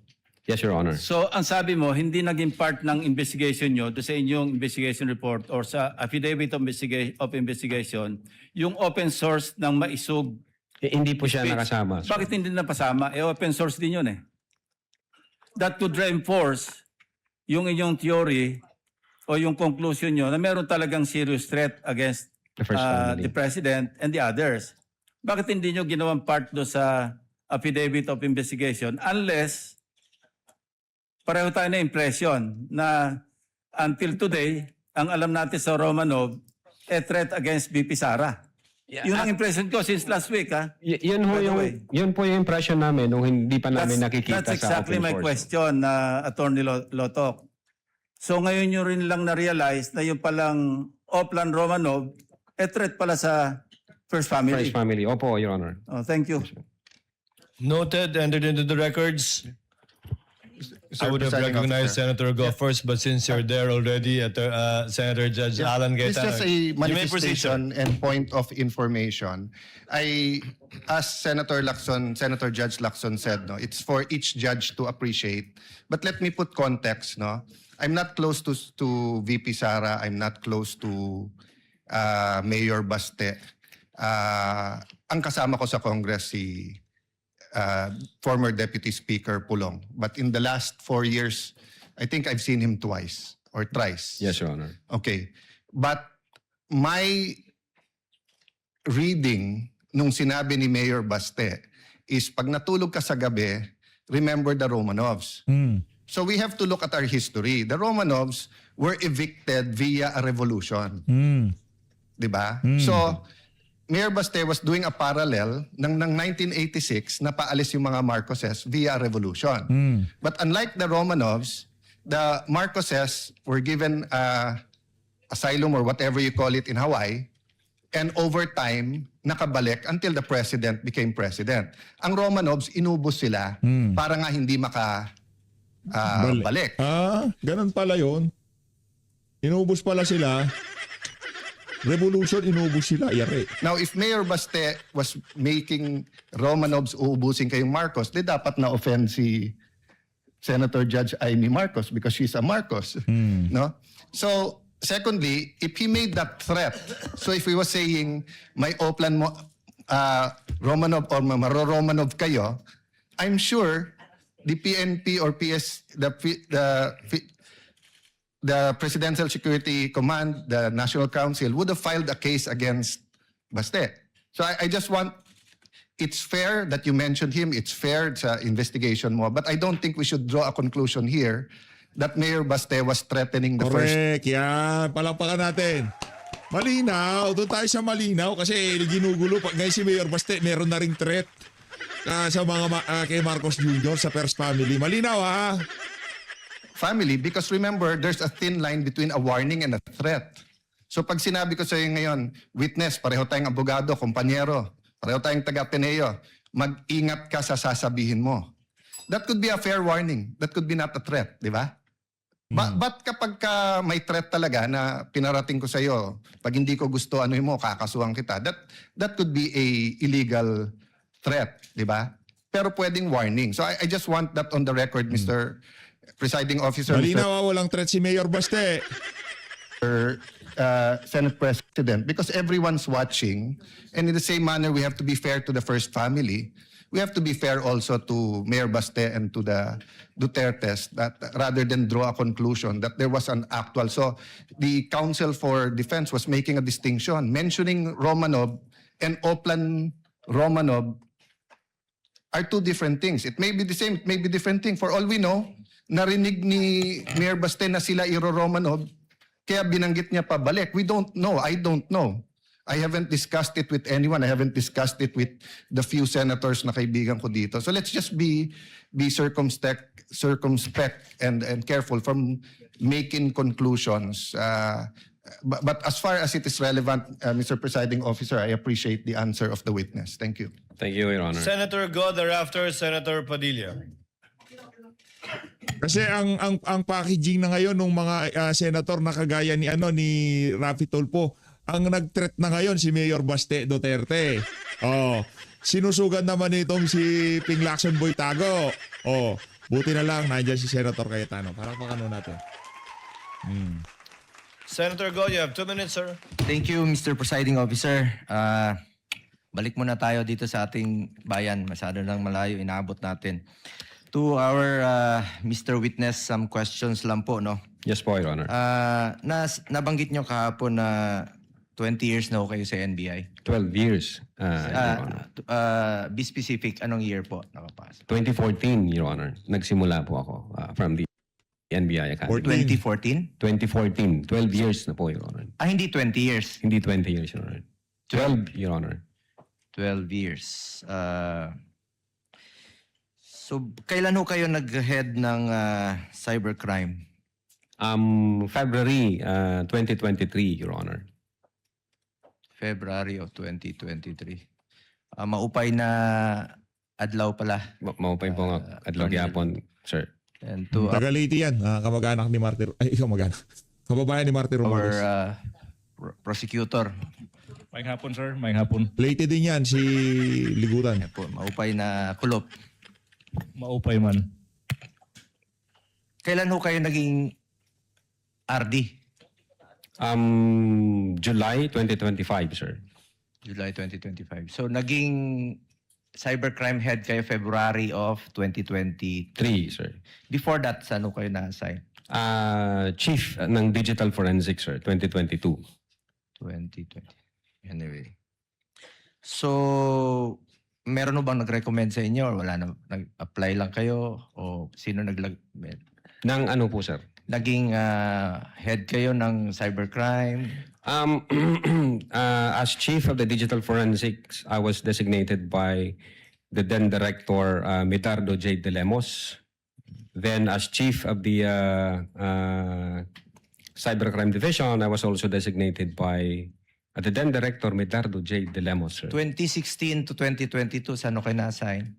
Yes, Your Honor. So, ang sabi mo, hindi naging part ng investigation nyo do sa inyong investigation report or sa affidavit of investigation, yung open source ng maisog. Hindi po siya Speech. nakasama. Bakit hindi napasama? Open source din yun eh. That could reinforce yung inyong theory o yung conclusion nyo na meron talagang serious threat against The first family. the President and the others. Bakit hindi nyo ginawang part do sa affidavit of investigation unless pareho tayo na impression na until today, ang alam natin sa Romanov, threat against BP Sara. Yun ang impression ko since last week, ha? Yun ho By the yung way. yun po yung impression namin nung hindi pa namin nakikita That's sa exactly open my source. question, Attorney Lotok. So ngayon nyo rin lang na-realize na yung palang Oplan Romanov, threat pala sa First Family. First family. Opo, Your Honor. Oh, thank you. Noted, entered into the records. I would have Presiding recognized Officer. Senator Go first, but since you're there already, Senator Judge Alan It's Cayetano, just a you may proceed, sir. manifestation and point of information. As Senator Judge Lacson said, no, it's for each judge to appreciate. But let me put context, no. I'm not close to VP Sara. I'm not close to Mayor Baste. Ang kasama ko sa Congress si former Deputy Speaker Pulong. But in the last 4 years, I think I've seen him twice or thrice. Yes, Your Honor. Okay. But my reading nung sinabi ni Mayor Baste is pag natulog ka sa gabi, remember the Romanovs. So we have to look at our history. The Romanovs were evicted via a revolution. Diba? So, Mayor Baste was doing a parallel ng 1986 na paalis yung mga Marcoses via revolution. But unlike the Romanovs, the Marcoses were given asylum or whatever you call it in Hawaii, and over time, nakabalik until the president became president. Ang Romanovs, inubos sila para nga hindi balik. Ganun pala yun. Inubos pala sila. Revolution, inubos sila. Yari. Now, if Mayor Baste was making Romanovs uubusin kayong Marcos, di dapat na-offend si Senator Judge Amy Marcos because she's a Marcos. No? So, secondly, if he made that threat, so if he was saying, may Oplan mo, Romanov or Maro-Romanov kayo, I'm sure the PNP or the Presidential Security Command, the National Council, would have filed a case against Baste. So I just want, it's fair that you mentioned him, it's fair sa investigation mo, but I don't think we should draw a conclusion here that Mayor Baste was threatening the first. Correct. Yan. Palakpakan natin. Malinaw. Doon tayo sa malinaw kasi ginugulo. Ngayon si Mayor Baste, meron na ring threat sa mga kay Marcos Jr. sa First Family. Malinaw ha? Family, because remember, there's a thin line between a warning and a threat. So pag sinabi ko sa iyo ngayon, witness, pareho tayong abogado, kompanyero, pareho tayong taga-Ateneo, mag-ingat ka sa sasabihin mo. That could be a fair warning. That could be not a threat, di ba? But kapag may threat talaga na pinarating ko sa iyo, pag hindi ko gusto ano mo, kakasuhan kita, that could be a illegal threat, di ba? Pero pwedeng warning. So I just want that on the record, Mr. Presiding Officer, Malinaw walang threat si Mayor Baste. Mr. Senate President, because everyone's watching, and in the same manner, we have to be fair to the First Family. We have to be fair also to Mayor Baste and to the Dutertes, that rather than draw a conclusion that there was an actual. So the Council for Defense was making a distinction, mentioning Romanov and Oplan Romanov are two different things. It may be the same, it may be different thing. For all we know, narinig ni Mayor Baste na sila iro-Romanov, kaya binanggit niya pa balik. We don't know. I don't know. I haven't discussed it with anyone. I haven't discussed it with the few senators na kaibigan ko dito. So let's just be circumspect and careful from making conclusions. But as far as it is relevant, Mr. Presiding Officer, I appreciate the answer of the witness. Thank you. Thank you, Your Honor. Senator Go, thereafter Senator Padilla. Kasi ang packaging na ngayon ng mga senator na kagaya ni Raffy Tulfo, ang nag-threat na ngayon si Mayor Baste Duterte. Oh, sinusugan naman itong si Ping Lacson Boytago. Oh, buti na lang nandiyan si Senator Cayetano. Parang pakano natin. Senator Go, you have 2 minutes, sir. Thank you, Mr. Presiding Officer. Balik muna tayo dito sa ating bayan. Masyado nang malayo, inaabot natin. To our Mr. Witness, some questions lang po, no? Yes po, Your Honor. Nabanggit nyo kahapon na 20 years na ho kayo sa NBI. 12 years, Your Honor. Be specific, anong year po nakapasok? 2014, Your Honor. Nagsimula po ako from the NBI Academy. 2014? 2014, 12 years na po, Your Honor. Hindi 20 years. Hindi 20 years, Your Honor. 12, Your Honor. 12 years. So, kailan ho kayo nag-head ng cybercrime? February 2023, Your Honor. February of 2023. Maupay na adlaw pala. Maupay po nga adlaw gyapon, sir. And to Tagaliti yan, kamag-anak ni Martir. Ay, kamag-anak. Kababayan ni Martir our Romualdez. prosecutor. Maayong hapon, sir. Maayong hapon. Leyte din yan, si Ligutan. Yan po, maupay na kulop. Maupay man. Kailan ho kayo naging RD? July 2025, sir. July 2025. So, naging cybercrime head kayo February of 2023. 3, sir. Before that, saan ho kayo na-assign? Chief ng Digital Forensics, sir, 2022. 2020. Anyway. So, meron ho bang nag-recommend sa inyo or wala na, nag-apply lang kayo o sino Nang ano po, sir? naging head kayo ng cybercrime? As Chief of the Digital Forensics, I was designated by the then Director Medardo J. De Lemos. Then as Chief of the Cybercrime Division, I was also designated by the then Director Medardo J. De Lemos, sir. 2016 to 2022, saan ho kayo na-assign?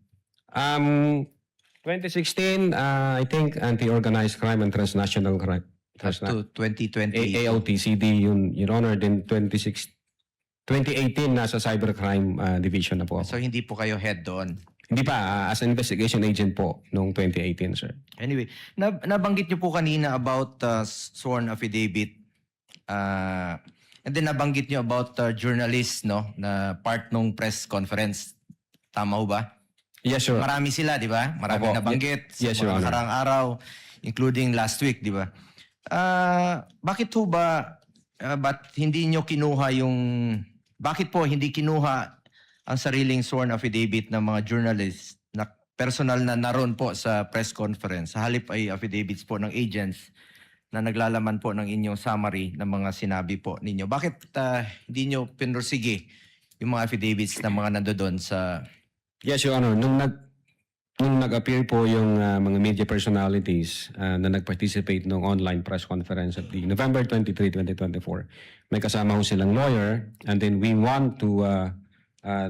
2016, I think anti-organized crime and transnational crime. Up to 2020. AOTCD, yun, Your Honor. Then 2018, nasa cybercrime division na po So ako. hindi po kayo head doon. Hindi pa, as an investigation agent po, noong 2018, sir. Anyway, nabanggit niyo po kanina about sworn affidavit. And then nabanggit niyo about journalists, no, na part nung press conference. Tama ho ba? Yes, sir. Marami sila, di ba? Marami Opo. nabanggit Yes, sa Your mga Honor. nakarang araw, including last week, di ba? Bakit ho ba, ba't hindi nyo kinuha yung, bakit po hindi kinuha ang sariling sworn affidavit ng mga journalists na personal na naroon po sa press conference? Sa halip ay affidavits po ng agents na naglalaman po ng inyong summary ng mga sinabi po ninyo. Bakit hindi nyo pinursige yung mga affidavits ng mga nandoon sa... Yes, Your Honor. Nung nag-appear po yung mga media personalities na nag-participate nung online press conference at the November 23, 2024, may kasama ho silang lawyer, and then we want to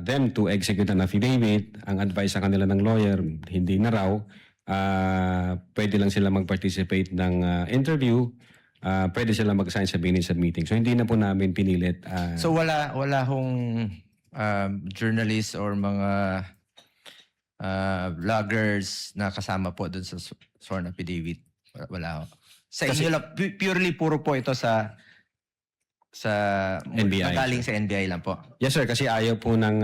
them to execute an affidavit. Ang advice sa kanila ng lawyer, hindi na raw. Pwede lang sila mag-participate ng interview. Pwede sila mag-sign sa minutes at meeting. So hindi na po namin pinilit. So wala hong journalists or mga vloggers na kasama po doon sa sworn affidavit? Wala ho. Sa inyo lang, purely puro po ito sa NBI. Galing sa NBI lang po. Yes, sir. Kasi ayaw po ng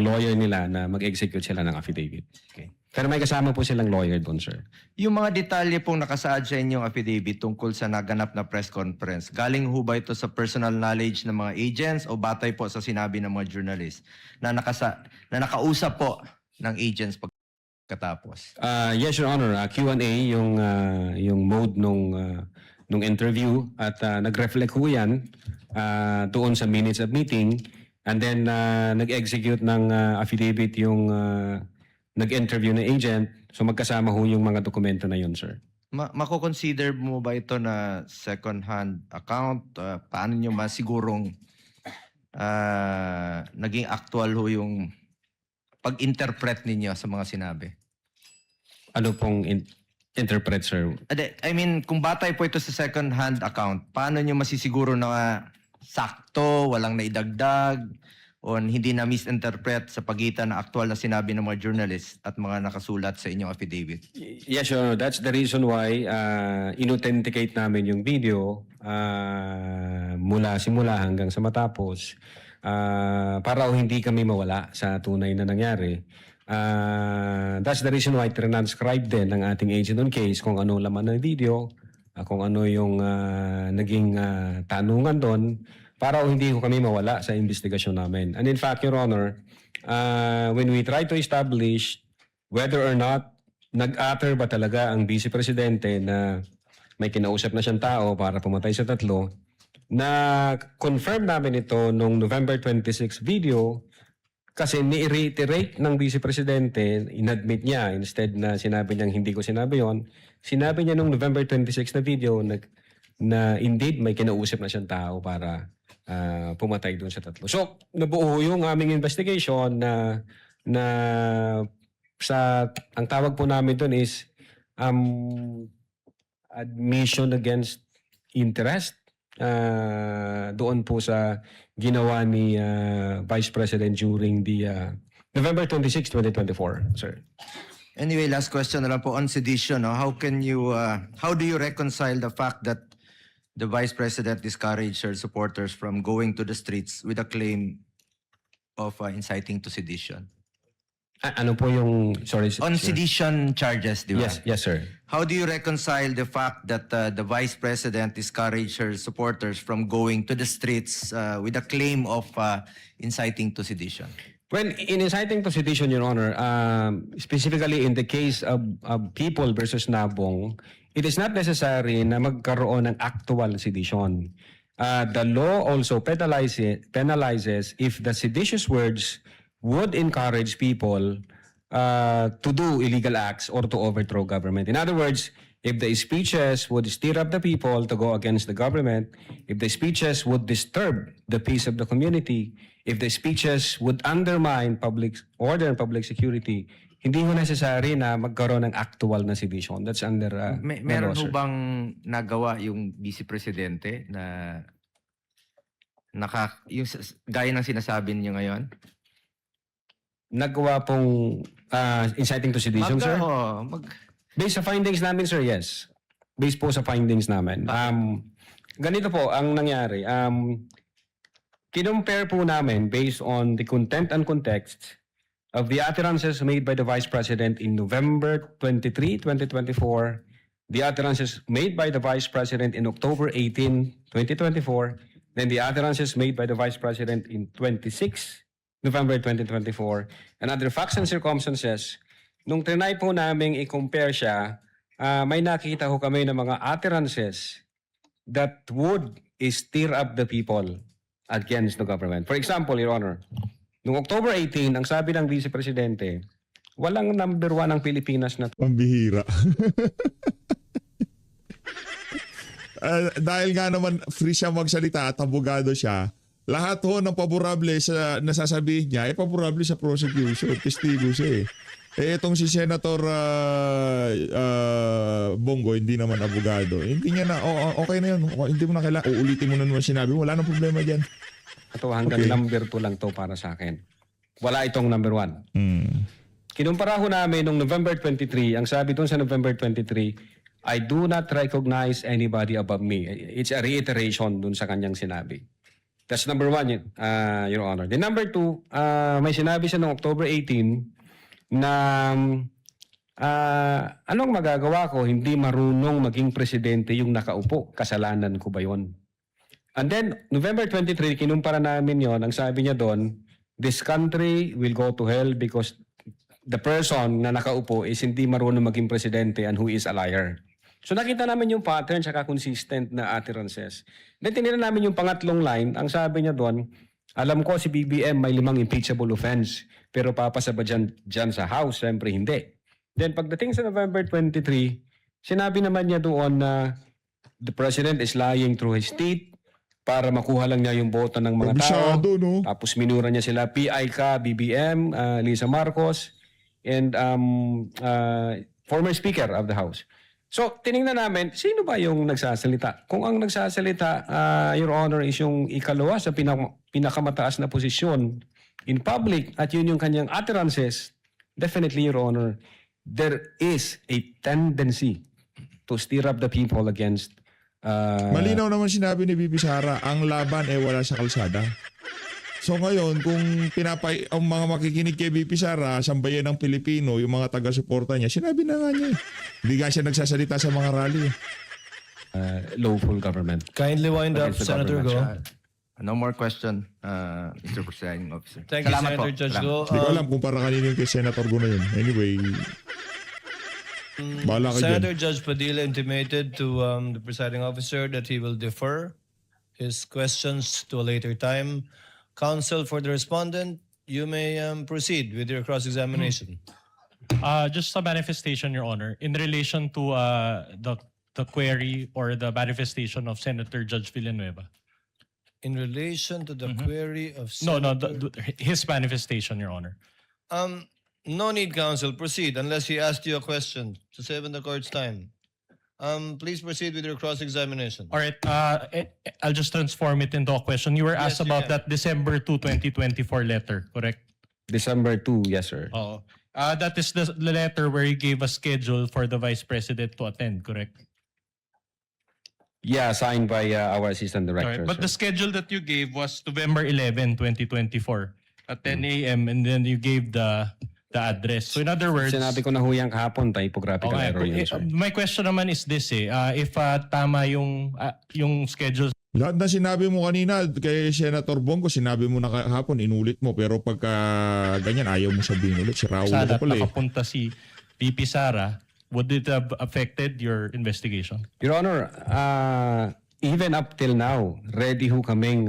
lawyer nila na mag-execute sila ng affidavit. Okay. Pero may kasama po silang lawyer doon, sir. Yung mga detalye pong nakasaad sa inyong affidavit tungkol sa naganap na press conference, galing ho ba ito sa personal knowledge ng mga agents o batay po sa sinabi ng mga journalists na nakausap po ng agents pagkatapos? Yes, Your Honor. Q&A, yung mode nung interview at nag-reflect ho yan doon sa minutes of meeting, and then nag-execute ng affidavit yung nag-interview na agent. So magkasama ho yung mga dokumento na yun, sir. Mako-consider mo ba ito na second-hand account? Paano nyo masigurong naging actual ho yung pag-interpret ninyo sa mga sinabi? Ano pong Interpret, sir. I mean, kung batay po ito sa second-hand account, paano nyo masisiguro na sakto, walang naidagdag, o hindi na misinterpret sa pagitan ng aktual na sinabi ng mga journalists at mga nakasulat sa inyong affidavit? Yes, Your Honor. That's the reason why inauthenticate namin yung video mula simula hanggang sa matapos para hindi kami mawala sa tunay na nangyari. That's the reason why transcribe din ng ating agent on case kung ano laman ng video, kung ano yung naging tanungan doon para hindi ko kami mawala sa investigasyon namin. And in fact, Your Honor, when we try to establish whether or not nag-utter ba talaga ang Vice Presidente na may kinausap na siyang tao para pumatay sa tatlo, na confirm namin ito nung November 26 video kasi ni-reiterate ng Vice Presidente, inadmit niya instead na sinabi niyang hindi ko sinabi yon. Sinabi niya nung November 26 na video na indeed may kinausap na siyang tao para pumatay doon sa tatlo. So, nabuo yung aming investigation na ang tawag po namin doon is admission against interest doon po sa ginawa ni Vice President during the November 26, 2024, sir. Anyway, last question na lang po on sedition. No? How do you reconcile the fact that the Vice President discouraged her supporters from going to the streets with a claim of inciting to sedition? Ano po yung, sorry, On sir. sedition charges, di ba? Yes, sir. How do you reconcile the fact that the Vice President discouraged her supporters from going to the streets with a claim of inciting to sedition? When in inciting to sedition, Your Honor, specifically in the case of People versus Nabong, it is not necessary na magkaroon ng actual sedition. The law also penalizes if the seditious words would encourage people to do illegal acts or to overthrow government. In other words, if the speeches would stir up the people to go against the government, if the speeches would disturb the peace of the community, if the speeches would undermine public order and public security, hindi ho necessary na magkaroon ng actual na sedition. That's under Meron law, ho sir. bang nagawa yung Vice Presidente na gaya ng sinasabi niyo ngayon? Nagawa pong inciting to sedition, sir? Based sa findings namin, sir, yes. Based po sa findings namin. Ganito po ang nangyari. Kinumpare po namin based on the content and context of the utterances made by the Vice President in November 23, 2024, the utterances made by the Vice President in October 18, 2024, then the utterances made by the Vice President in 26 November 2024, and other facts and circumstances. Nung trinay po namin i-compare siya, may nakita ko kami ng mga utterances that would stir up the people against the government. For example, Your Honor, nung October 18, ang sabi ng Vice Presidente, walang number 1 ang Pilipinas na Pambihira. Dahil nga naman free siya magsalita at abogado siya, lahat ho ng paborable sa nasasabihin niya, paborable sa prosecution, testigo siya eh. Itong si Senator Bongo, hindi naman abogado. Hindi niya na, okay na yun. Hindi mo na kailangan, uulitin mo na naman sinabi, wala nang problema dyan. ito hanggang number 2 lang to para sa akin. Wala itong number 1. Kinumpara ho namin nung November 23, ang sabi doon sa November 23, I do not recognize anybody above me. It's a reiteration doon sa kanyang sinabi. That's number 1, Your Honor. The number 2, may sinabi siya noong October 18 na anong magagawa ko, hindi marunong maging presidente yung nakaupo. Kasalanan ko ba yon? And then, November 23, kinumpara namin yon. Ang sabi niya doon, this country will go to hell because the person na nakaupo is hindi marunong maging presidente and who is a liar. So nakita namin yung pattern saka consistent na utterances. Then tinignan namin yung pangatlong line, ang sabi niya doon, alam ko si BBM may 5 impeachable offense, pero papasa ba dyan sa House? Siyempre hindi. Then pagdating sa November 23, sinabi naman niya doon na the President is lying through his teeth para makuha lang niya yung boto ng mga tao. No? Tapos minura niya sila, PI BBM, Lisa Marcos, and former Speaker of the House. So, tiningnan namin, sino ba yung nagsasalita? Kung ang nagsasalita, Your Honor, is yung ikalawa sa pinakamataas na posisyon in public at yun yung kanyang utterances, definitely, Your Honor, there is a tendency to stir up the people against Malinaw naman sinabi ni VP Sara, ang laban wala sa kalsada. So ngayon, kung ang mga makikinig kay VP Sara, sambayan ng Pilipino, yung mga taga-suporta niya, sinabi na nga niya. Hindi nga siya nagsasalita sa mga rally. lawful government. Kindly wind up, Against the Senator Go. No more question, Mr. Presiding Officer. Thank you, Salamat Senator po. Judge Salamat. Go. Hindi ko alam kung para kanino yung kay Senator Go na yun. Anyway, bahala ka dyan. Senator Judge Padilla intimated to the presiding officer that he will defer his questions to a later time. Counsel for the respondent, you may proceed with your cross-examination. Just a manifestation, Your Honor, in relation to the query or the manifestation of Senator Judge Villanueva. In relation to the query of No, Senator... his manifestation, Your Honor. No need, counsel. Proceed unless he asked you a question to save in the court's time. Please proceed with your cross-examination. All right, I'll just transform it into a question. You were asked Yes, you about can. that December 2, 2024 letter, correct? December 2, yes, sir. Oh, that is the letter where you gave a schedule for the Vice President to attend, correct? Yeah, signed by our assistant All director. right, but sir. the schedule that you gave was November 11, 2024 at 10 a.m. and then you gave the address. So in other words, Sinabi ko na ho yan kahapon, typographical okay, error yun, sir. my question naman is this if tama yung schedule Lahat na sinabi mo kanina kay Senator Bongo, sinabi mo na kahapon, inulit mo. Pero pagka ganyan, ayaw mo sabihin ulit. Si Raul sa ka pala eh. nakapunta si VP Sara, would it have affected your investigation? Your Honor, even up till now, ready ho kaming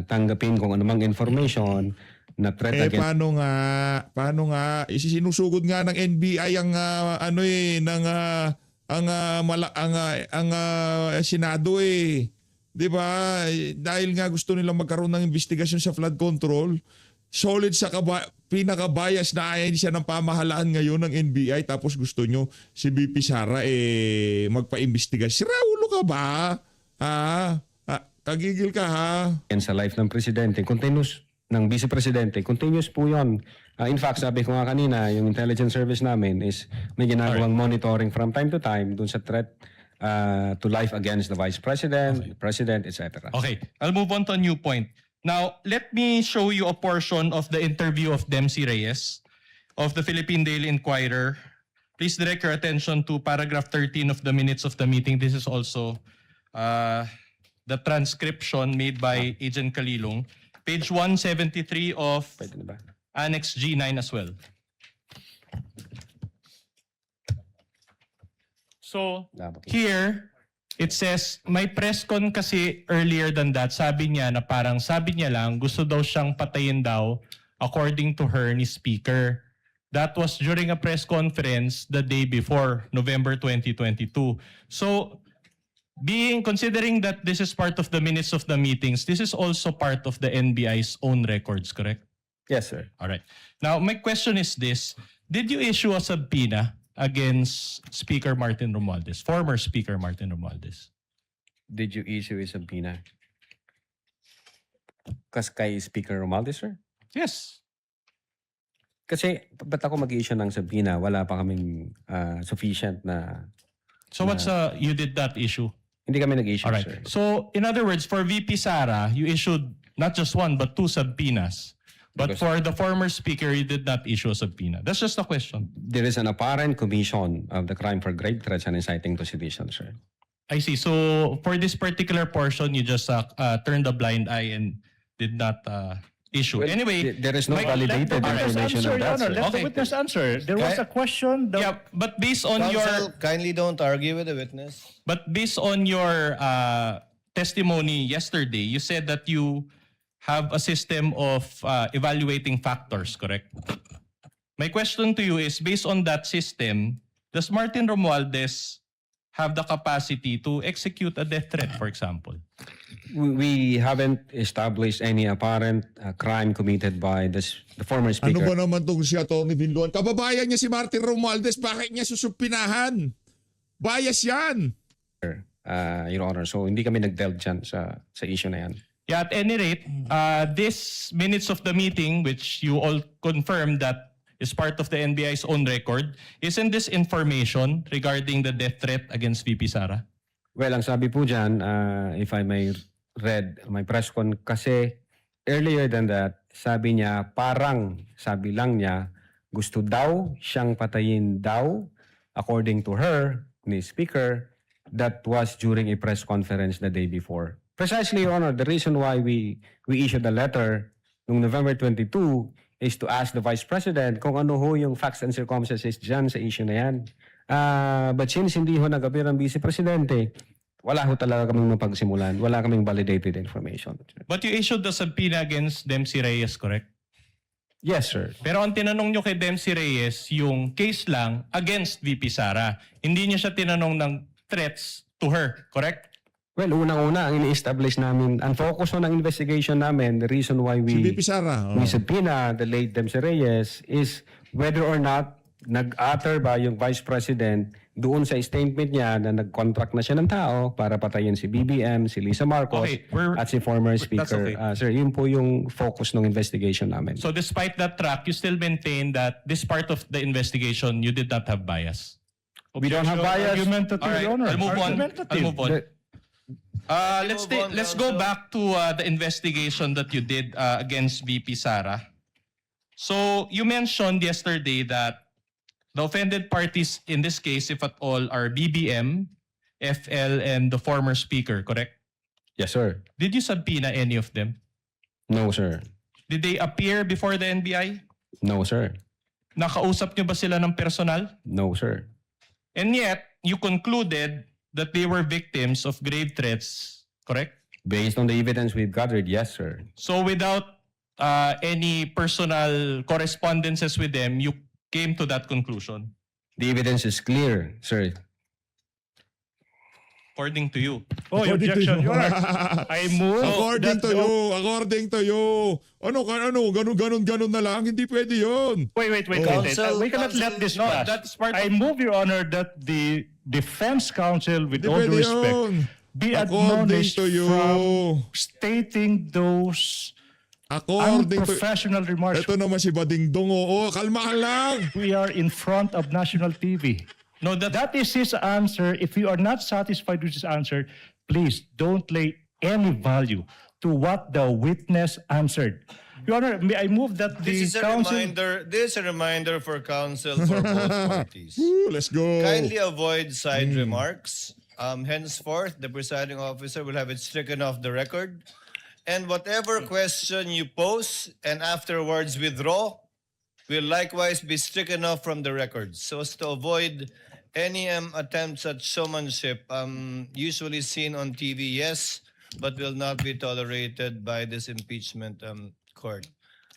tanggapin kung anumang information na threat against Paano nga, sinusugod nga ng NBI ang Senado eh. 'Di ba? Dahil nga gusto nilang magkaroon ng investigasyon sa flood control, solid sa pinaka-bias na ayan siya ng pamahalaan ngayon ng NBI, tapos gusto nyo si VP Sara magpa-imbestiga. Si Raulo ka ba? Kagigil ka ha? sa life ng presidente, continuous, ng vice presidente, continuous po yun. In fact, sabi ko nga kanina, yung intelligence service namin is may ginagawang monitoring from time to time dun sa threat to life against the vice president, president, etc. Okay, I'll move on to a new point. Now, let me show you a portion of the interview of Dempsey Reyes of the Philippine Daily Inquirer. Please direct your attention to paragraph 13 of the minutes of the meeting. This is also the transcription made by Agent Kalilong. Page 173 of Pwede na ba? Annex G9 as well. So, here, it says, may press con kasi earlier than that, sabi niya lang, gusto daw siyang patayin daw, according to her, ni Speaker. That was during a press conference the day before, November 2022. So, considering that this is part of the minutes of the meetings, this is also part of the NBI's own records, correct? Yes, sir. All right. Now, my question is this. Did you issue a subpoena against Speaker Martin Romualdez, former Speaker Martin Romualdez? Did you issue a subpoena? Kay Speaker Romualdez, sir? Yes. Kasi, ba't ako mag-issue ng subpoena? Wala pa kaming sufficient na... So you did that issue? Hindi kami nag-issue, All right. sir. So, in other words, for VP Sara, you issued not just one, but two subpoenas. But for the former speaker, you did not issue a subpoena. That's just a question. There is an apparent commission of the crime for grave threats and inciting to sedition, sir. I see. So, for this particular portion, you just turned a blind eye and did not issue. Well, anyway, there is no my- validated let the witness information Answer, on Your that, Honor. sir. Let Okay. the witness answer. There was a question. Yeah, but based on Counsel, kindly don't argue with the witness. based on your testimony yesterday, you said that you have a system of evaluating factors, correct? My question to you is, based on that system, does Martin Romualdez have the capacity to execute a death threat, for example? We haven't established any apparent crime committed by the former Ano speaker. ba naman itong si Atty. Vinluan? Kababayan niya si Martin Romualdez, bakit niya susupinahan? Bias yan. Your Honor. So hindi kami nag-delve dyan sa issue na yan. Yeah, at any rate, this minutes of the meeting, which you all confirmed that is part of the NBI's own record, isn't this information regarding the death threat against VP Sara? Well, ang sabi po dyan, if I may read my press con, kasi earlier than that, sabi niya, sabi lang niya, gusto daw siyang patayin daw, according to her, ni Speaker, that was during a press conference the day before. Precisely, Your Honor, the reason why we issued a letter noong November 22 is to ask the Vice President kung ano ho yung facts and circumstances dyan sa issue na yan. But since hindi ho nag-appear ang Vice Presidente, wala ho talaga kaming mapagsimulan. Wala kaming validated information. But you issued the subpoena against Dempsey Reyes, correct? Yes, sir. Pero ang tinanong nyo kay Dempsey Reyes, yung case lang against VP Sara. Hindi niya siya tinanong ng threats to her, correct? Well, unang-una, ang ini-establish namin, ang focus ng investigation namin, the reason why Si VP Sara. we subpoena the late Dempsey Reyes is whether or not nag-utter ba yung Vice President doon sa statement niya na nag-contract na siya ng tao para patayin si BBM, si Lisa Marcos, Okay, at si former that's Speaker. okay. Sir, yun po yung focus ng investigation namin. So despite that track, you still maintain that this part of the investigation, you did not have bias? We don't have bias. Argumentative, All right, Your Honor. I'll move on. Argumentative. I'll move on. The- Let's go back to the investigation that you did against VP Sara. So you mentioned yesterday that the offended parties in this case, if at all, are BBM, FL, and the former speaker, correct? Yes, sir. Did you subpoena any of them? No, sir. Did they appear before the NBI? No, sir. Nakausap niyo ba sila ng personal? No, sir. And yet, you concluded that they were victims of grave threats, correct? Based on the evidence we've gathered, yes, sir. So without any personal correspondences with them, you came to that conclusion, The evidence is clear, sir. according to you. Oh, According to objection, you. Your Honor. I move According that to you. According to you. Ganun na lang. Hindi pwede yun. Wait. Counsel, We cannot let this No, pass. that's part I of- move, Your Honor, that the defense counsel, with Hindi all due pwede respect, yun. be According admonished to you. from stating those According to... unprofessional remarks. Ito naman si Bading Dong. Oo, kalmahan lang. We are in front of national TV. No, That is his answer. If you are not satisfied with his answer, please don't lay any value to what the witness answered. Your Honor, may I move that the This is a counsel... reminder. This is a reminder for counsel for both parties. Woo, let's go. Kindly avoid side remarks. Henceforth, the presiding officer will have it stricken off the record. And whatever question you pose and afterwards withdraw will likewise be stricken off from the record. So as to avoid any attempts at showmanship, usually seen on TV, yes, but will not be tolerated by this impeachment court.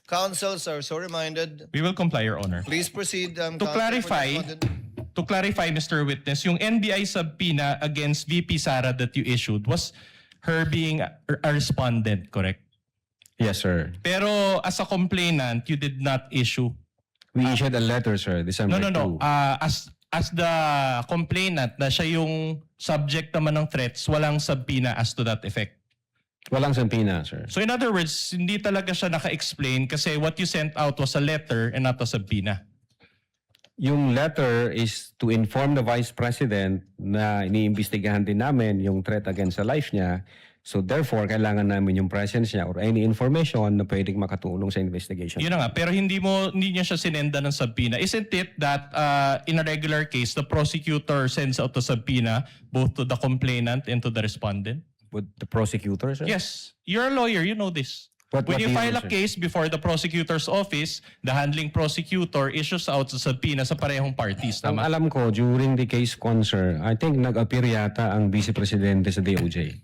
Counsels are so reminded. we will comply, Your Honor. Please proceed. To clarify, Mr. Witness, yung NBI subpoena against VP Sara that you issued was her being a respondent, correct? Yes, sir. Pero as a complainant, you did not issue. We issued a letter, sir, December No. 2. As the complainant na siya yung subject naman ng threats, walang subpoena as to that effect. Walang subpoena, sir. So in other words, hindi talaga siya naka-explain kasi what you sent out was a letter and not a subpoena. Yung letter is to inform the Vice President na iniimbestigahan din namin yung threat against sa life niya. So therefore, kailangan namin yung presence niya or any information na pwedeng makatulong sa investigation. Yun na nga, pero hindi niya siya sinenda ng subpoena. Isn't it that in a regular case, the prosecutor sends out the subpoena both to the complainant and to the respondent? With the prosecutor, sir? Yes. You're a lawyer, you know this. When What you do you file a know, sir? case before the prosecutor's office, the handling prosecutor issues out sa subpoena sa parehong parties. Ang Tama? alam ko, during the case sir, I think nag-appear yata ang Vice Presidente sa DOJ.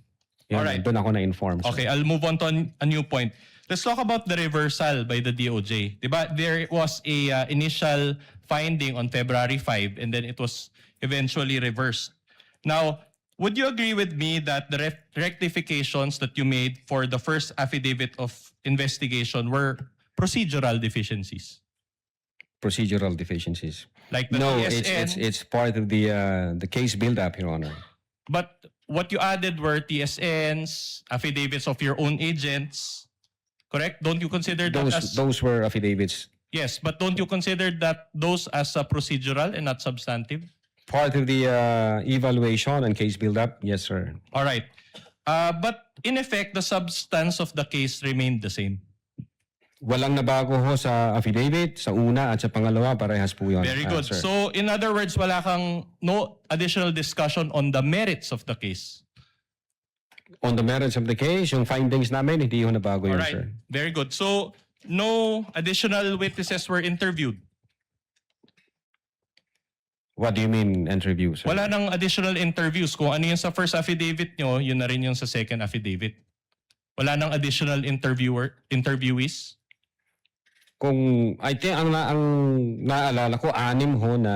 Yan, Alright. doon ako na-inform, sir. Okay, I'll move on to a new point. Let's talk about the reversal by the DOJ. Diba? There was a initial finding on February 5 and then it was eventually reversed. Now, would you agree with me that the rectifications that you made for the first affidavit of investigation were procedural deficiencies? procedural deficiencies. Like the No, TSN? it's part of the case build-up, Your Honor. But what you added were TSNs, affidavits of your own agents, correct? Don't you consider that as... Those were affidavits. Yes, but don't you consider that those as procedural and not substantive? Part of the evaluation and case build-up, yes, sir. All right. But in effect, the substance of the case remained the same. Walang nabago ho sa affidavit, sa una at sa pangalawa, parehas po yun. Very good. sir. So in other words, wala kang no additional discussion on the merits of the case. On the merits of the case, yung findings namin, hindi ho nabago All yun, right. sir. Very good. So no additional witnesses were interviewed. What do you mean interview, sir? Wala nang additional interviews. Kung ano yung sa first affidavit nyo, yun na rin yung sa second affidavit. Wala nang additional interviewees. Kung I think ang naalala ko 6 ho na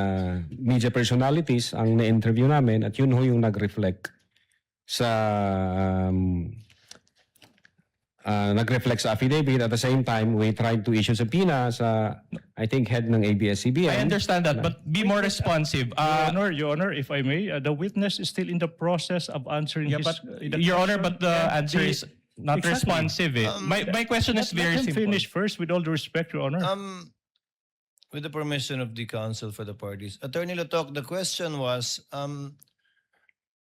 media personalities ang na-interview namin at yun ho yung nag-reflect sa affidavit. At the same time, we tried to issue subpoena sa I think head ng ABS-CBN. I understand that, but be more responsive. Your Honor, if I may, the witness is still in the process of answering Yeah, his... but Your Honor, but the answer is not Exactly. responsive. Eh. My question is very Let him simple. finish first, with all due respect, Your Honor. With the permission of the counsel for the parties. Attorney Latok, the question was,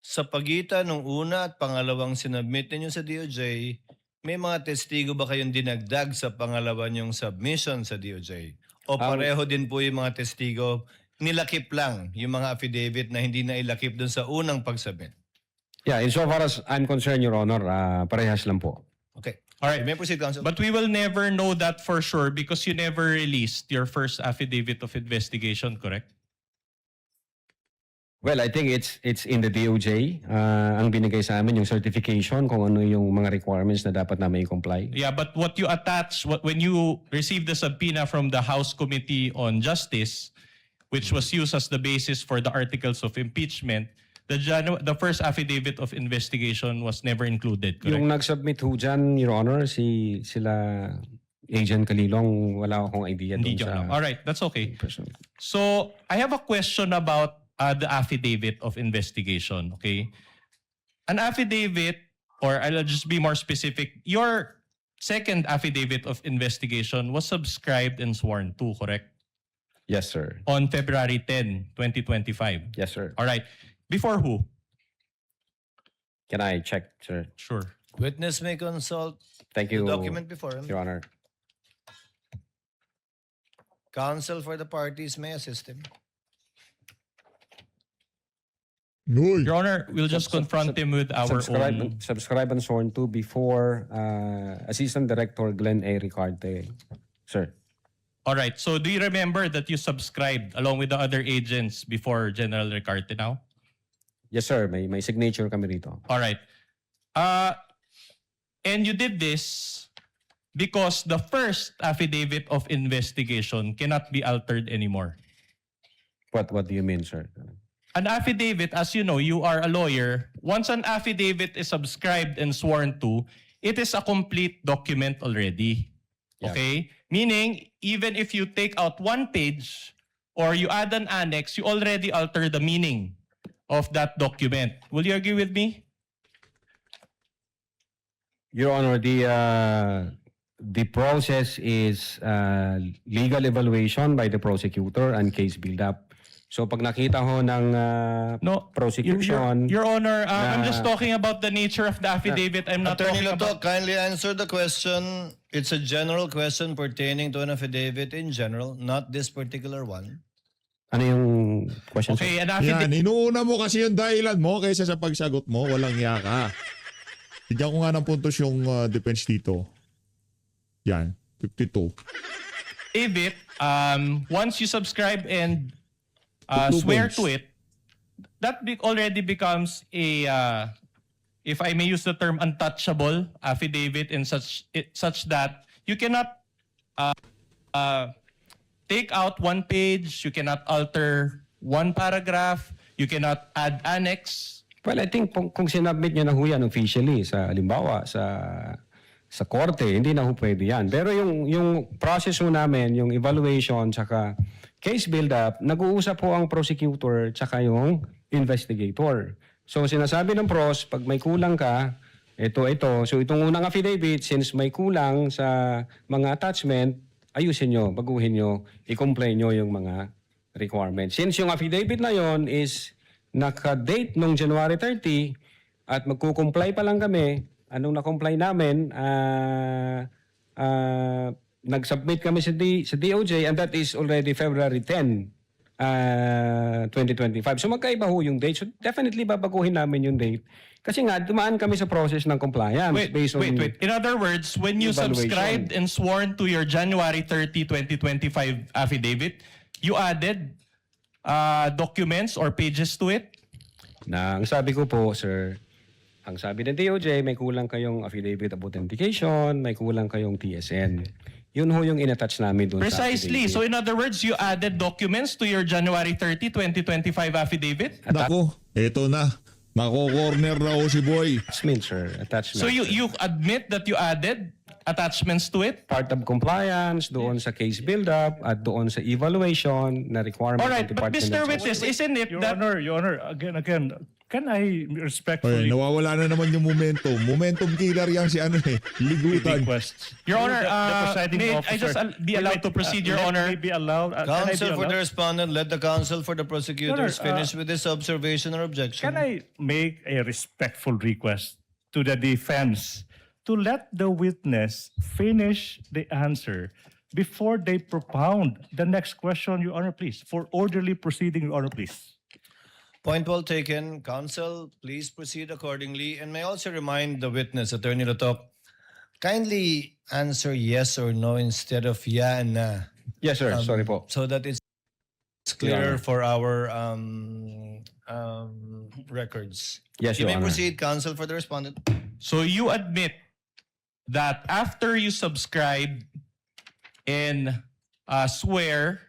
sa pagitan ng una at pangalawang sinubmit ninyo sa DOJ, may mga testigo ba kayong dinagdag sa pangalawa niyong submission sa DOJ? O pareho din po yung mga testigo, nilakip lang yung mga affidavit na hindi na ilakip dun sa unang pag-submit? Yeah, insofar as I'm concerned, Your Honor, parehas lang po. Okay. All right. You may proceed, counsel. But we will never know that for sure because you never released your first affidavit of investigation, correct? Well, I think it's in the DOJ. Ang binigay sa amin yung certification kung ano yung mga requirements na dapat na may comply. Yeah, but what you attach, when you received the subpoena from the House Committee on Justice, which was used as the basis for the articles of impeachment, the first affidavit of investigation was never included, correct? Yung nag-submit ho dyan, Your Honor, sila Agent Kalilong, wala akong idea Hindi dun joke sa... lang. All right, that's okay. person. So, I have a question about the affidavit of investigation, okay? An affidavit, or I'll just be more specific, your second affidavit of investigation was subscribed and sworn to, correct? Yes, sir. On February 10, 2025. Yes, sir. All right. Before who? Can I check, sir? Sure. Witness may consult Thank the you, document before him. Your Honor. Counsel for the parties may assist him. Noy. Your Honor, we'll just confront him with our own... Subscribe and sworn to before Assistant Director Glenn A. Ricarte. Sir. All right. So do you remember that you subscribed along with the other agents before General Ricarte now? Yes, sir. May signature kami rito. All right. And you did this because the first affidavit of investigation cannot be altered anymore. What do you mean, sir? An affidavit, as you know, you are a lawyer. Once an affidavit is subscribed and sworn to, it is a complete document already. Yeah. Okay? Meaning, even if you take out one page or you add an annex, you already alter the meaning of that document. Will you agree with me? Your Honor, the process is legal evaluation by the prosecutor and case build-up. So pag nakita ho ng prosecution... Your Honor, I'm just talking about the nature of the affidavit. I'm not Attorney talking Latok, about... kindly answer the question. It's a general question pertaining to an affidavit in general, not this particular one. Ano yung question, sir? Okay, an Yan, affidavit... inuuna mo kasi yung dahilan mo kaysa sa pagsagot mo. Walang yaka. Bigyan ko nga ng puntos yung defense dito. Yan, 52. affidavit, once you subscribe and Two swear points. to it, that already becomes a, if I may use the term, untouchable affidavit in such that you cannot take out one page, you cannot alter one paragraph, you cannot add annex. Well, I think kung sinubmit nyo na ho yan officially sa halimbawa sa sa korte, hindi na ho pwede yan. Pero yung process ho namin, yung evaluation tsaka case build-up, nag-uusap po ang prosecutor tsaka yung investigator. So sinasabi ng pros, pag may kulang ka, ito. So itong unang affidavit, since may kulang sa mga attachment, ayusin nyo, baguhin nyo, i-comply nyo yung mga requirements. Since yung affidavit na yon is naka-date nung January 30 at magkukomply pa lang kami, anong na-comply namin, nag-submit kami sa DOJ and that is already February 10, 2025. So magkaiba ho yung date. So definitely babaguhin namin yung date. Kasi nga, dumaan kami sa process ng compliance based on... Wait. In other words, when you evaluation. subscribed and sworn to your January 30, 2025 affidavit, you added documents or pages to it? Ang sabi ko po, sir, ang sabi ng DOJ, may kulang kayong affidavit of authentication, may kulang kayong TSN. Yun ho yung in-attach namin doon sa Precisely. affidavit. So in other words, you added documents to your January 30, 2025 affidavit? Nako, eto na. Mako-corner na ho si Boy. Attachment, sir. Attachment. So you admit that you added attachments to it? Part of compliance, doon sa case build-up, at doon sa evaluation na requirement All right, ng but Department Mr. of Witness, isn't it Your that... Honor, again, can I Oy, respectfully nawawala na naman yung momentum. Momentum killer yan si Ligutan. request? Your Honor, the presiding may I officer. just be allowed to proceed, Your Honor? Let me be allowed. Can I be Counsel for the allowed? respondent, let the counsel for the prosecutors Your Honor, finish with this observation or objection. Can I make a respectful request to the defense to let the witness finish the answer before they propound the next question, Your Honor, please? For orderly proceeding, Your Honor, please. Point well taken. Counsel, please proceed accordingly. And may I also remind the witness, Attorney Latok, kindly answer yes or no instead of yeah and nah. Yes, sir. Sorry po. So that it's clearer for our records. Yes, You Your may Honor. proceed, counsel, for the respondent. So you admit that after you subscribe and swear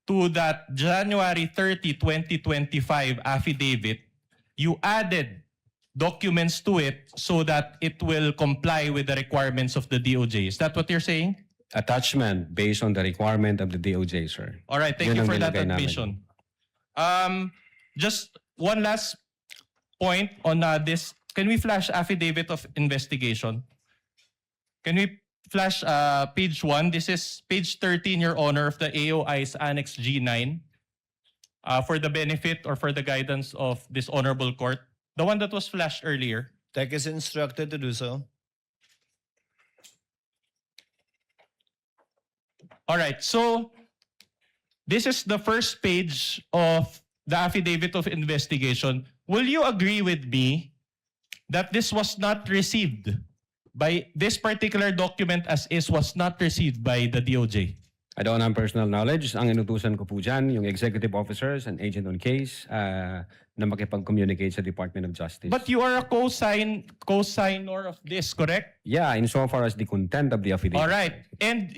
to that January 30, 2025 affidavit, you added documents to it so that it will comply with the requirements of the DOJ. Is that what you're saying? Attachment based on the requirement of the DOJ, sir. All right, thank Yun you ang for that nilagay namin. admission. Just one last point on this. Can we flash affidavit of investigation? Can we flash page 1? This is page 13, Your Honor, of the AOI's Annex G9 for the benefit or for the guidance of this honorable court. The one that was flashed earlier. Tech is instructed to do so. All right, so this is the first page of the affidavit of investigation. Will you agree with me that this was not received by this particular document as is was not received by the DOJ? I don't have personal knowledge. Ang inutusan ko po dyan, yung executive officers and agent on case na makipag-communicate sa Department of Justice. But you are a co-signer of this, correct? Yeah, insofar as the content of the affidavit. All right. And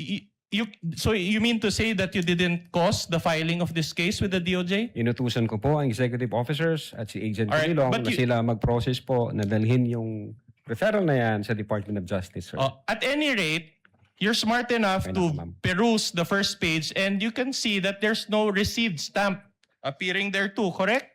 so you mean to say that you didn't cause the filing of this case with the DOJ? Inutusan ko po ang executive officers at si Agent Alright, Pilong but na you- sila mag-process po na dalhin yung referral na yan sa Department of Justice, sir. At any rate, you're smart enough Okay to na, ma'am. peruse the first page and you can see that there's no received stamp appearing there too, correct?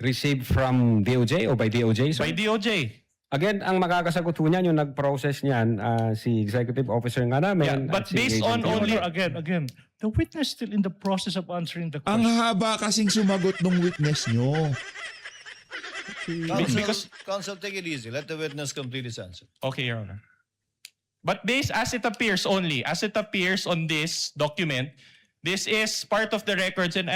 Received from DOJ o by DOJ, sir? By DOJ. Again, ang makakasagot po niyan, yung nag-process niyan, si executive officer nga namin. Yeah, but at si based Agent on Pilong. only- Your Honor, again, the witness still in the process of answering the Ang question. haba kasing sumagot ng witness nyo. Counsel, take it easy. Let the witness complete his answer. Okay, Your Honor. But based as it appears only, as it appears on this document, this is part of the records and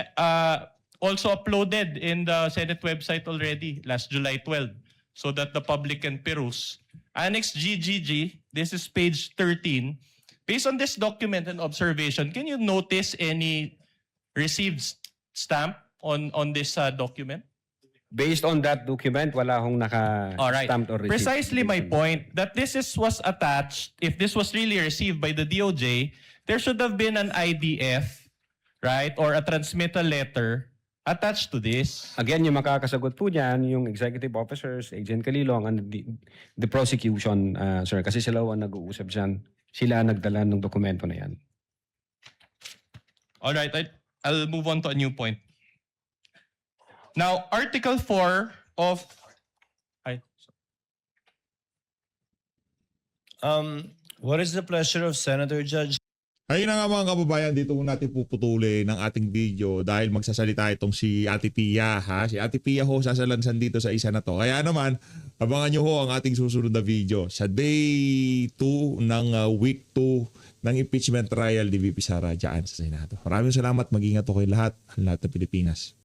also uploaded in the Senate website already last July 12 so that the public can peruse. Annex GGG, this is page 13. Based on this document and observation, can you notice any received stamp on this document? Based on that document, wala hong All right. naka-stamped or received. Precisely my point that was attached, if this was really received by the DOJ, there should have been an IDF, right, or a transmittal letter attached to this. Again, yung makakasagot po niyan, yung executive officers, Agent Calilong, and the prosecution, sir, kasi sila ang nag-uusap dyan. Sila ang nagdala ng dokumento na yan. All right, I'll move on to a new point. Now, Article 4 of... What is the pleasure of Senator Judge? Ayun na nga mga kababayan, dito muna natin puputuli ng ating video dahil magsasalita itong si Ate Pia. Ha? Si Ate Pia ho sasalansan dito sa isa na to. Kaya naman, abangan nyo ho ang ating susunod na video sa day 2 ng week 2 ng impeachment trial ni VP Sara dyan sa Senado. Maraming salamat. Mag-ingat po kayo lahat ng Pilipinas.